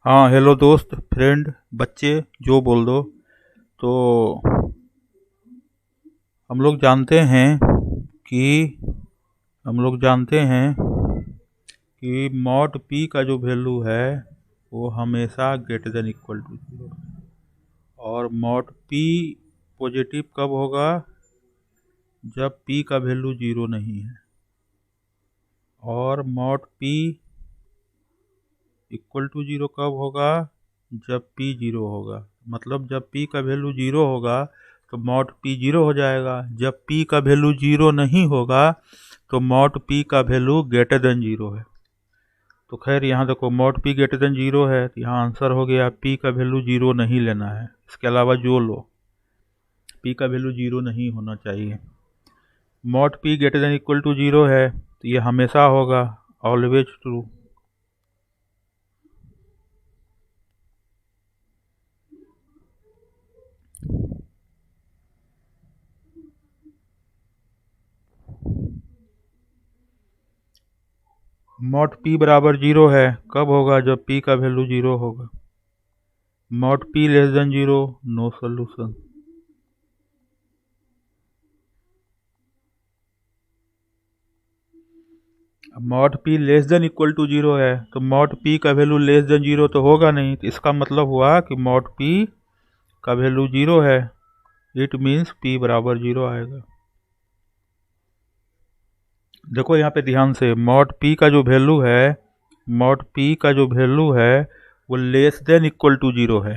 हाँ, हेलो दोस्त, फ्रेंड, बच्चे, जो बोल दो। तो हम लोग जानते हैं कि हम लोग जानते हैं कि मॉड पी का जो वैल्यू है वो हमेशा greater than equal to zero. और मॉड पी पॉजिटिव कब होगा? जब पी का वैल्यू जीरो नहीं है। और mod P equal to zero कब होगा? जब पी जीरो होगा। मतलब जब पी का वैल्यू जीरो होगा तो मॉड पी जीरो हो जाएगा। जब पी का वैल्यू जीरो नहीं होगा तो मॉड पी का वैल्यू ग्रेटर देन जीरो है। तो खैर यहाँ देखो, mod P greater than zero है तो यहाँ आंसर हो गया पी का वैल्यू जीरो नहीं लेना है। इसके अलावा जो लो, पी का वैल्यू जीरो नहीं होना चाहिए। Mod P greater than equal to zero है तो ये हमेशा होगा, ऑलवेज ट्रू। मॉड पी बराबर जीरो है कब होगा? जब पी का वैल्यू जीरो होगा। Mod P less than zero, no solution. Mod P less than equal to zero है तो मॉड पी का वैल्यू लेस देन जीरो तो होगा नहीं, तो इसका मतलब हुआ कि मॉड पी का वैल्यू जीरो है। इट मीन्स पी बराबर जीरो आएगा। देखो यहाँ पे ध्यान से, मॉड पी का जो वैल्यू है, मॉड पी का जो वैल्यू है वो less than equal to zero है।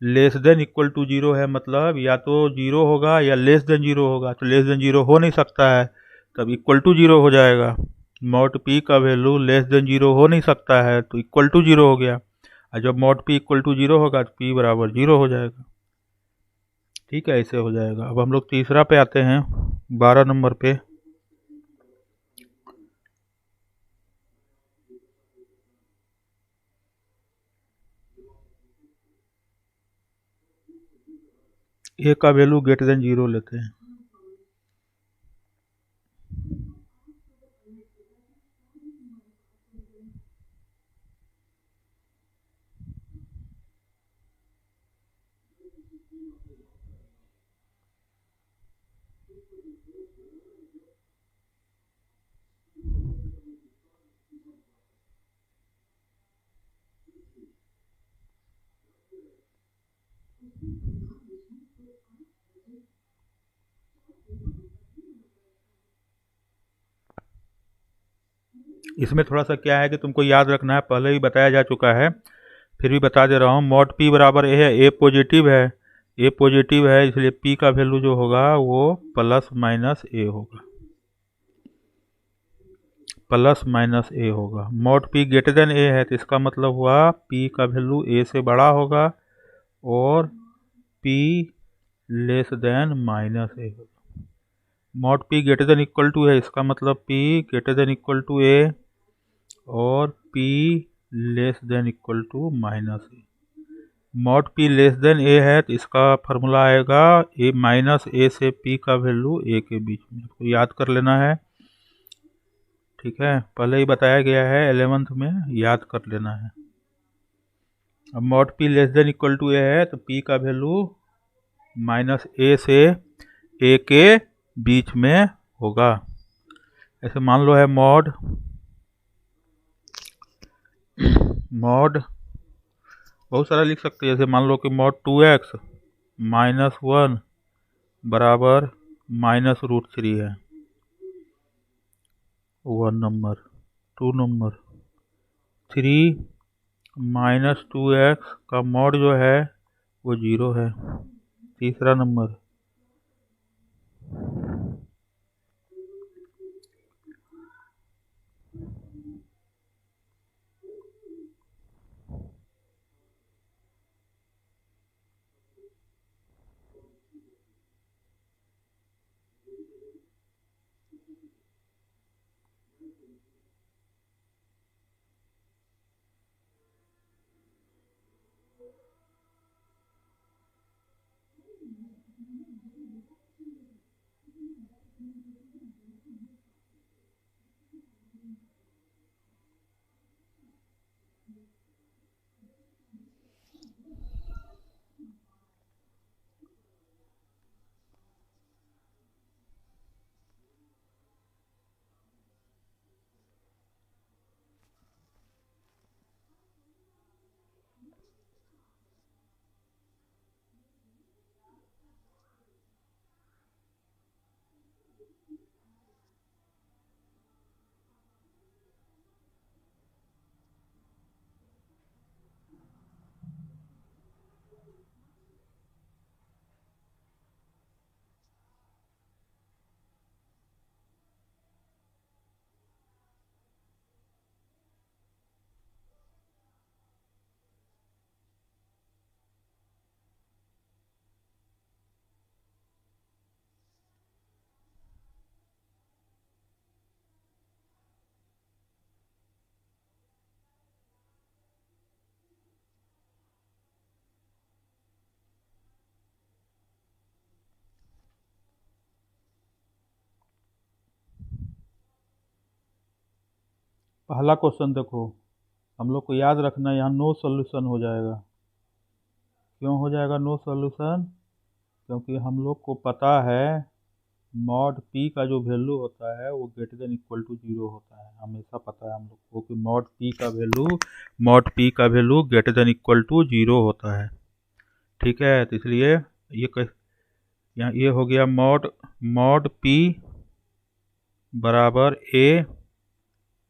Less than equal to zero है मतलब या तो जीरो होगा या लेस देन जीरो होगा। तो लेस देन जीरो हो नहीं सकता है, तब इक्वल टू जीरो हो जाएगा। मॉड पी का वैल्यू लेस देन जीरो हो नहीं सकता है तो इक्वल टू जीरो हो गया। और जब mod P equal to zero होगा तो पी बराबर जीरो हो जाएगा। ठीक है, ऐसे हो जाएगा। अब हम लोग तीसरा पे आते हैं, 12 नंबर पे। ए का वैल्यू ग्रेटर देन जीरो लेते हैं। इसमें थोड़ा सा क्या है कि तुमको याद रखना है, पहले भी बताया जा चुका है, फिर भी बता दे रहा हूँ। मॉड पी बराबर ए है, ए पॉजिटिव है। ए पॉजिटिव है इसलिए पी का वैल्यू जो होगा वो प्लस माइनस ए होगा। प्लस माइनस ए होगा। Mod P greater than A है तो इसका मतलब हुआ पी का वैल्यू ए से बड़ा होगा और P less than minus A होगा। Mod P greater than equal to है, इसका मतलब P greater than equal to A और P less than equal to minus A. Mod P less than A है तो इसका फार्मूला आएगा ए माइनस ए से पी का वैल्यू ए के बीच में। तो याद कर लेना है, ठीक है, पहले ही बताया गया है 11th में, याद कर लेना है। अब mod P less than equal to A है तो पी का वैल्यू माइनस ए से ए के बीच में होगा। ऐसे मान लो है मॉड मॉड बहुत सारा लिख सकते हैं। जैसे मान लो कि मॉड 2x माइनस 1 बराबर माइनस रूट 3 है। 1 नंबर। 2 नंबर, 3 माइनस 2x का मॉड जो है वो 0 है। तीसरा नंबर, पहला क्वेश्चन देखो, हम लोग को याद रखना यहाँ नो सॉल्यूशन हो जाएगा। क्यों हो जाएगा नो सॉल्यूशन? क्योंकि हम लोग को पता है मॉड पी का जो वैल्यू होता है वो ग्रेटर देन इक्वल टू 0 होता है। हमेशा पता है हम लोग को कि मॉड पी का value greater than equal to 0 होता है। ठीक है, तो इसलिए यहाँ ये हो गया मॉड पी बराबर ए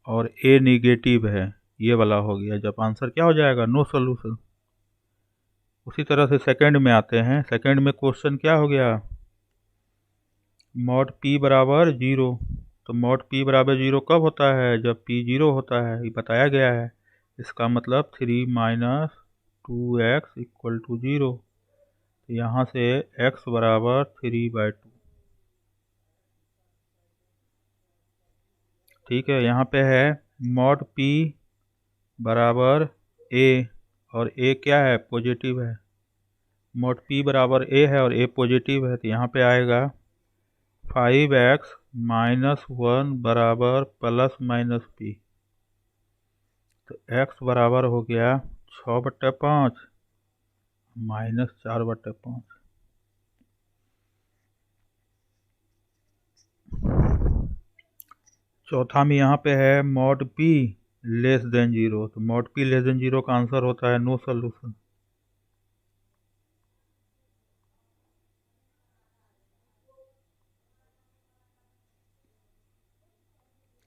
और ए निगेटिव है, ये वाला हो गया। जब आंसर क्या हो जाएगा? No solution. उसी तरह से सेकंड में आते हैं। सेकंड में क्वेश्चन क्या हो गया? मॉड पी बराबर 0। तो मॉड पी बराबर 0 कब होता है? जब पी 0 होता है, ये बताया गया है। इसका मतलब 3 माइनस 2x इक्वल टू 0। तो यहाँ से x बराबर 3/2। ठीक है, यहाँ पे है मॉड पी बराबर a और a क्या है? पॉजिटिव है। मॉड पी बराबर a है और a पॉजिटिव है, तो यहाँ पे आएगा 5x माइनस 1 बराबर प्लस माइनस पी। तो x बराबर हो गया 6/5 माइनस 4/5। चौथा में यहाँ पे है मॉड पी लेस देन 0। तो मॉड पी लेस देन 0 का आंसर होता है नो सॉल्यूशन।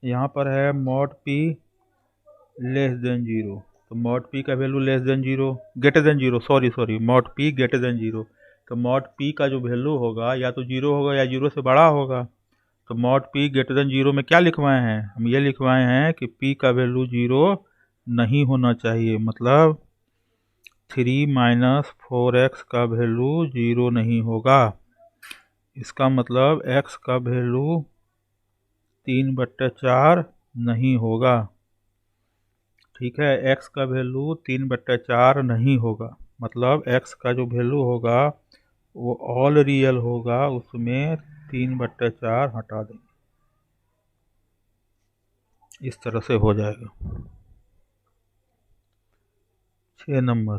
यहाँ पर है मॉड पी लेस देन 0। तो मॉड पी का value less than 0, greater than 0, sorry mod P greater then 0। तो मॉड पी का जो वैल्यू होगा या तो 0 होगा या 0 से बड़ा होगा। तो मॉड पी ग्रेटर देन 0 में क्या लिखवाए हैं? हम ये लिखवाए हैं कि पी का वैल्यू 0 नहीं होना चाहिए। मतलब 3 माइनस 4x का वैल्यू 0 नहीं होगा। इसका मतलब x का वैल्यू 3/4 नहीं होगा। ठीक है, x का वैल्यू 3/4 नहीं होगा। मतलब x का जो वैल्यू होगा वो ऑल रियल होगा, उसमें 3/4 हटा देंगे। इस तरह से हो जाएगा। 6 नंबर।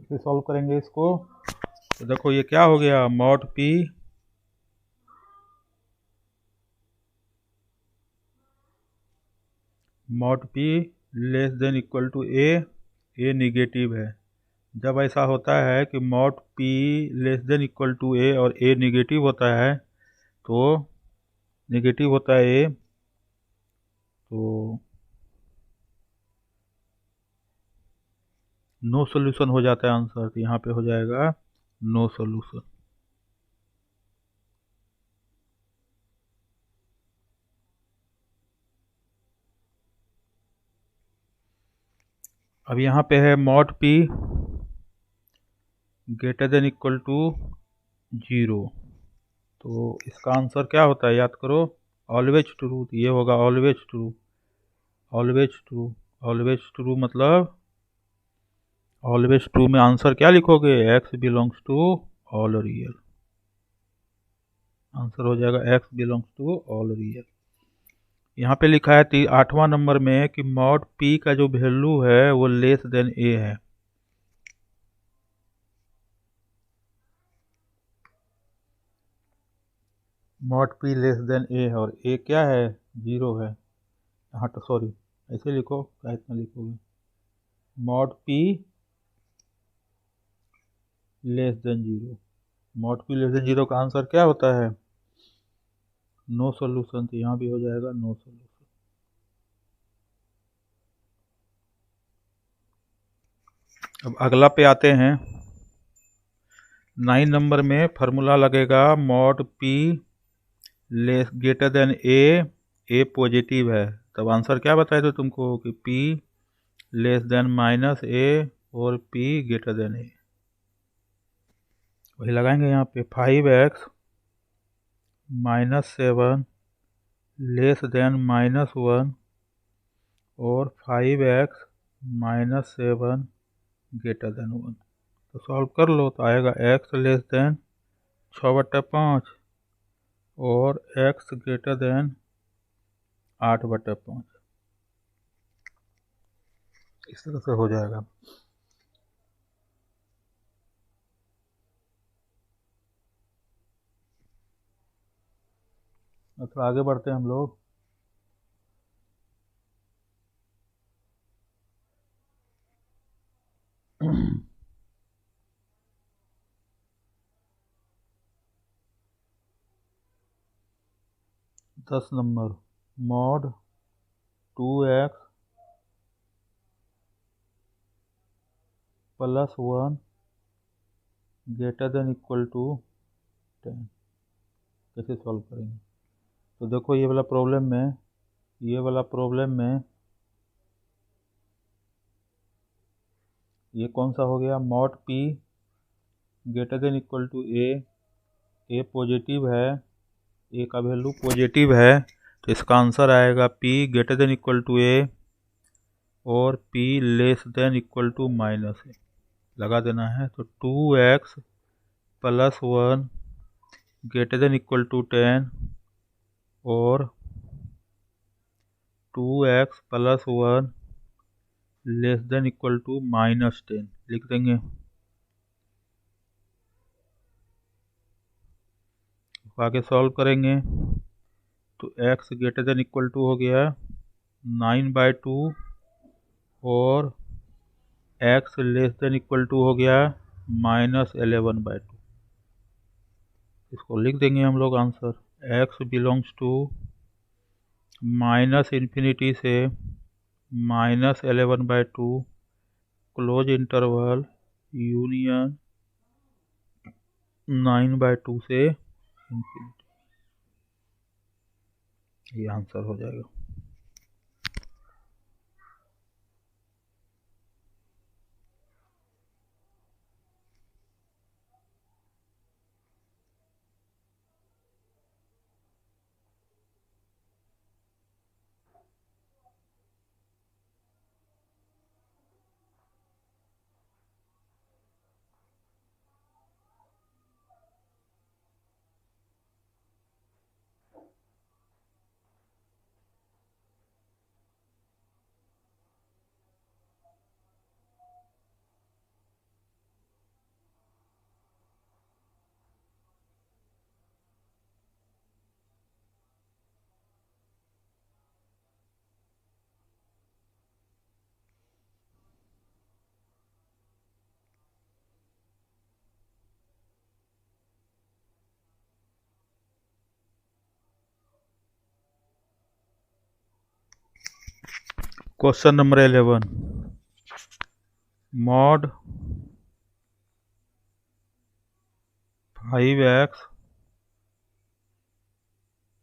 कैसे सॉल्व करेंगे इसको? तो देखो ये क्या हो गया? Mod P less than equal to A negative है। जब ऐसा होता है कि mod P less than equal to A और ए निगेटिव होता है, तो नेगेटिव होता है ए, तो नो सोल्यूशन हो जाता है आंसर। तो यहाँ पे हो जाएगा नो सोल्यूशन। अब यहाँ पे है mod P greater than equal to 0। तो इसका आंसर क्या होता है, याद करो, ऑलवेज ट्रू। ये होगा always true, always true. Always true मतलब ऑलवेज ट्रू में आंसर क्या लिखोगे, X belongs to all real. Answer हो जाएगा X belongs to all real. यहाँ पे लिखा है 8वां नंबर में कि मॉड पी का जो वैल्यू है वो लेस देन ए है। Mod P less than A है और ए क्या है, 0 है। हाँ तो सॉरी, ऐसे लिखो, क्या इतना लिखोगे, mod P less than 0। Mod P less than 0 का आंसर क्या होता है, नो सोल्यूशन। तो यहाँ भी हो जाएगा नो सोल्यूशन। अब अगला पे आते हैं। 9 नंबर में फार्मूला लगेगा mod P less greater than A positive है। तब आंसर क्या बताए थे तुमको कि P less than minus A और पी ग्रेटर देन ए। वही लगाएंगे यहाँ पे 5x -7 लेस देन -1 और 5x -7 ग्रेटर देन 1। तो सॉल्व कर लो तो आएगा x लेस देन 6/5 और x ग्रेटर देन 8/5। इस तरह से हो जाएगा। तो आगे बढ़ते हैं हम लोग। दस number mod 2x + 1 greater than equal to 10। कैसे सॉल्व करेंगे, तो देखो ये वाला प्रॉब्लम में ये कौन सा हो गया, mod P greater than equal to a positive है, ए का वैल्यू पॉजिटिव है। तो इसका आंसर आएगा P greater than equal to A और P less than equal to minus A. लगा देना है। तो 2x + 1 greater than equal to 10 और 2x + 1 less than equal to -10 लिख देंगे। आगे सॉल्व करेंगे तो x greater than equal to हो गया 9/2 और x less than equal to हो गया -11/2। इसको लिख देंगे हम लोग आंसर, x बिलोंग्स टू -∞ से -11/2 क्लोज इंटरवल यूनियन 9/2 से इन्फिनिटी। ये आंसर हो जाएगा। Question number 11, mod 5x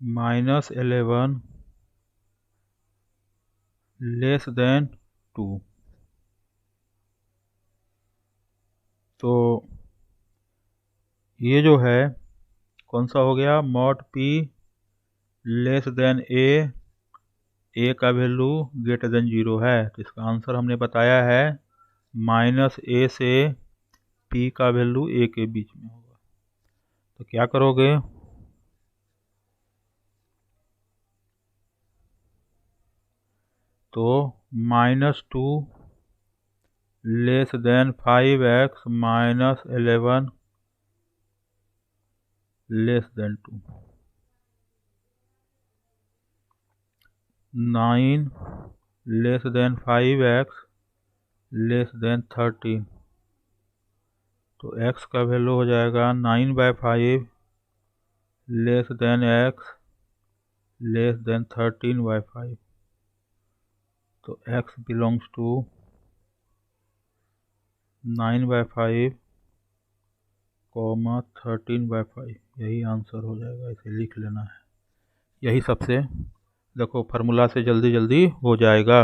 minus 11 less than 2। तो ये जो है कौन सा हो गया, मॉड p लेस देन ए का वैल्यू ग्रेटर देन 0 है, तो इसका आंसर हमने बताया है माइनस ए से p का वैल्यू ए के बीच में होगा। तो क्या करोगे, तो -2 less than 5x minus 11 less than 2, 9 less than 5x less then 13। तो x का वैल्यू हो जाएगा 9/5 less than x less then 13/5। तो x बिलोंग्स टू 9/5 कॉमा 13/5, यही आंसर हो जाएगा। इसे लिख लेना है, यही सबसे देखो फार्मूला से जल्दी जल्दी हो जाएगा।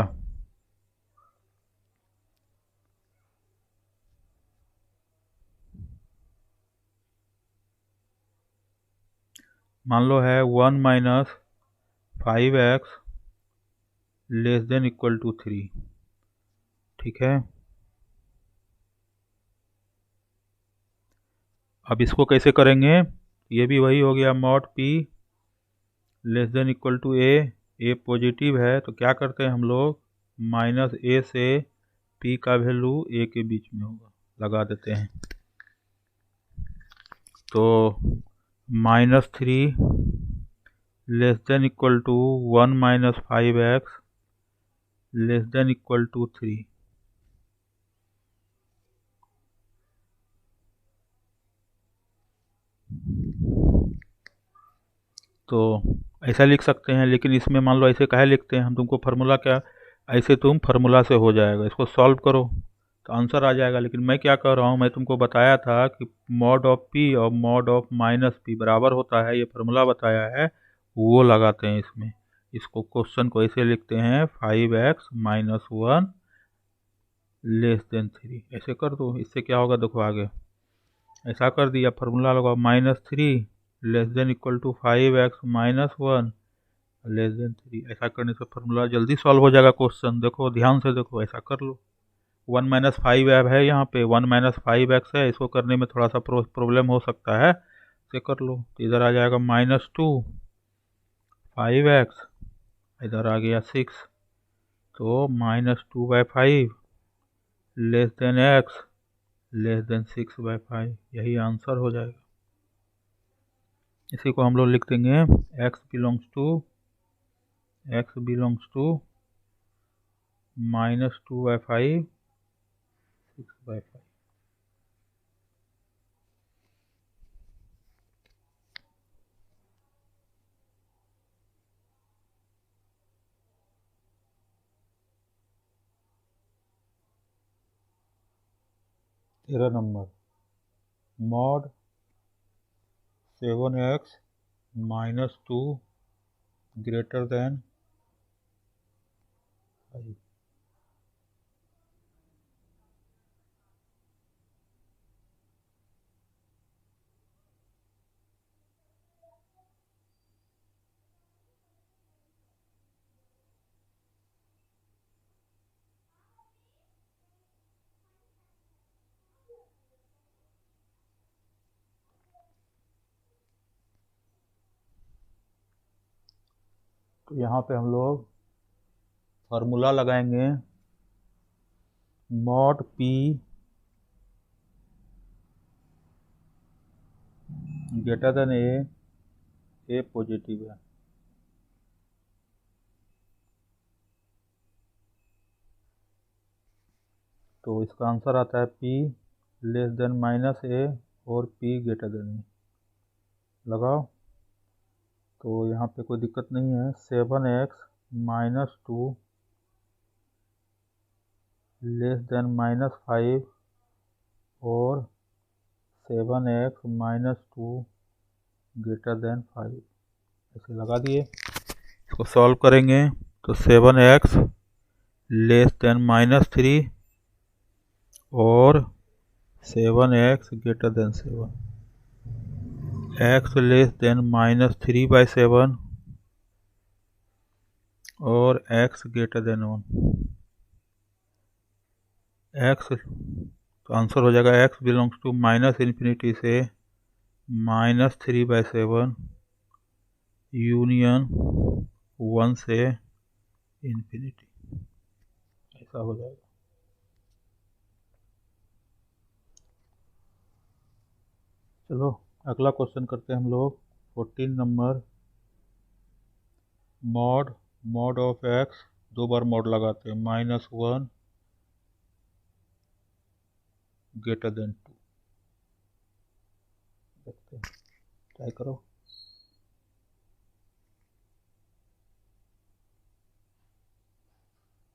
मान लो है 1 minus 5x less than equal to 3, ठीक है। अब इसको कैसे करेंगे, ये भी वही हो गया, mod p less than equal to a positive है, तो क्या करते हैं हम लोग, माइनस ए से p का वैल्यू ए के बीच में होगा, लगा देते हैं। तो -3 less than equal to 1 minus 5x less than equal to 3। तो ऐसा लिख सकते हैं, लेकिन इसमें मान लो ऐसे काहे लिखते हैं हम, तुमको फार्मूला क्या, ऐसे तुम फार्मूला से हो जाएगा, इसको सॉल्व करो तो आंसर आ जाएगा। लेकिन मैं क्या कर रहा हूँ, मैं तुमको बताया था कि मॉड ऑफ p और मॉड ऑफ माइनस p बराबर होता है, ये फार्मूला बताया है, वो लगाते हैं इसमें। इसको क्वेश्चन को ऐसे लिखते हैं 5x माइनस 1 लेस देन 3, ऐसे कर दो। इससे क्या होगा देखो आगे, ऐसा कर दिया, फार्मूला लगाओ -3 less than equal to 5x minus 1 less than 3। ऐसा करने से फार्मूला जल्दी सॉल्व हो जाएगा क्वेश्चन। देखो ध्यान से देखो, ऐसा कर लो। 1 माइनस 5 है यहाँ पे, 1 माइनस 5x है, इसको करने में थोड़ा सा प्रॉब्लम हो सकता है, इसे कर लो। तो इधर आ जाएगा -2 5x, इधर आ गया 6, तो -2/5 less than x less then 6/5, यही आंसर हो जाएगा। इसी को हम लोग लिख देंगे x बिलोंग्स टू -2/5 6/5। तेरह number, mod 7x minus 2 greater than 5। तो यहाँ पे हम लोग फार्मूला लगाएंगे, mod p greater than A positive है, तो इसका आंसर आता है p लेस देन -a और p ग्रेटर देन ए। लगाओ, तो यहाँ पे कोई दिक्कत नहीं है। 7x माइनस 2 लेस देन -5 और 7x -2 ग्रेटर देन 5 ऐसे लगा दिए। इसको सॉल्व करेंगे तो 7x लेस देन -3 और 7x greater than 7, x less then -3/7 और x ग्रेटर देन 1, x तो आंसर हो जाएगा x बिलोंग्स टू -∞ से -3/7 यूनियन 1 से इन्फिनिटी, ऐसा हो जाएगा। चलो अगला क्वेश्चन करते हैं हम लोग 14 नंबर। मॉड ऑफ x, दो बार मॉड लगाते हैं, -1 ग्रेटर देन 2, देखते हैं, ट्राई करो।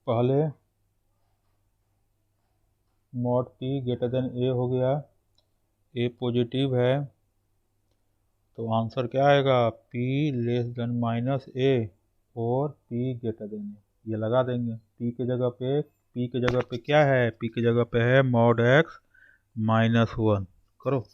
पहले mod p greater then a हो गया, a पॉजिटिव है तो आंसर क्या आएगा, p लेस देन -a और p ग्रेटर देन a, ये लगा देंगे। p की जगह पे क्या है, p की जगह पे है मॉड x -1, करो।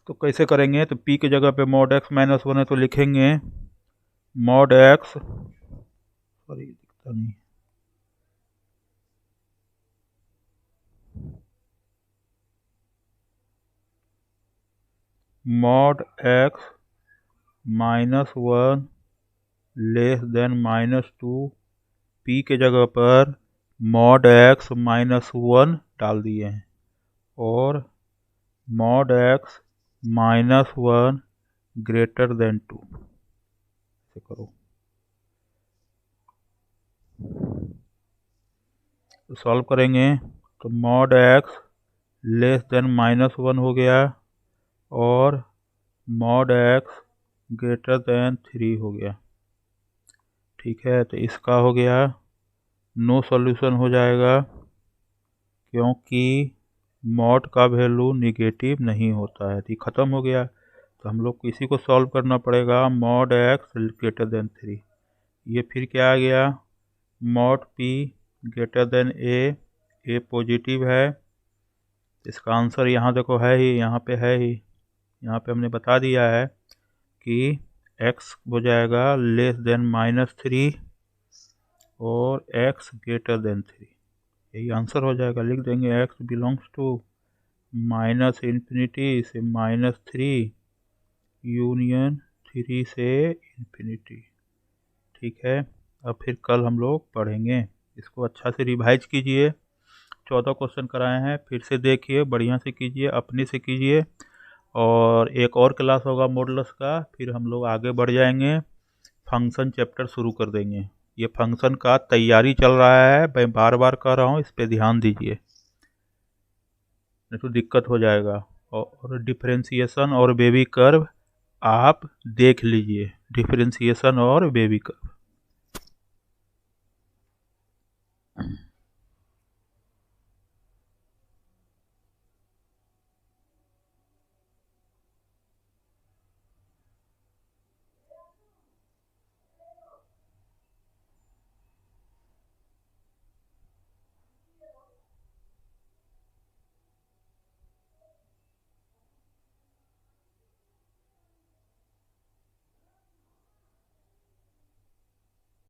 तो कैसे करेंगे, तो p की जगह पे मॉड x -1 है तो लिखेंगे मॉड x, सॉरी दिखता नहीं, mod x -1 less then -2, p के जगह पर मॉड x -1 डाल दिए हैं और मॉड x -1 ग्रेटर देन 2 ऐसे करो। तो सॉल्व करेंगे तो मॉड x लेस देन -1 हो गया और मॉड x ग्रेटर देन 3 हो गया। ठीक है, तो इसका हो गया नो सॉल्यूशन हो जाएगा क्योंकि मॉड का वैल्यू निगेटिव नहीं होता है, तो ख़त्म हो गया। तो हम लोग को इसी को सॉल्व करना पड़ेगा, मॉड x ग्रेटर देन 3। ये फिर क्या आ गया, mod P greater than A positive है। इसका आंसर यहाँ देखो है ही, यहाँ पे है ही, यहाँ पे हमने बता दिया है कि x हो जाएगा लेस देन -3 और x ग्रेटर देन 3, यही आंसर हो जाएगा। लिख देंगे x बिलोंग्स टू -∞ से -3 यूनियन 3 से इन्फिनिटी। ठीक है, अब फिर कल हम लोग पढ़ेंगे। इसको अच्छा से रिवाइज कीजिए, 14 क्वेश्चन कराए हैं, फिर से देखिए, बढ़िया से कीजिए, अपने से कीजिए। और एक और क्लास होगा मॉडुलस का, फिर हम लोग आगे बढ़ जाएंगे, फंक्शन चैप्टर शुरू कर देंगे। ये फंक्शन का तैयारी चल रहा है, मैं बार बार कह रहा हूँ, इस पर ध्यान दीजिए, नहीं तो दिक्कत हो जाएगा। और डिफरेंशिएशन और बेबी कर्व आप देख लीजिए, डिफरेंशिएशन और बेबी कर्व।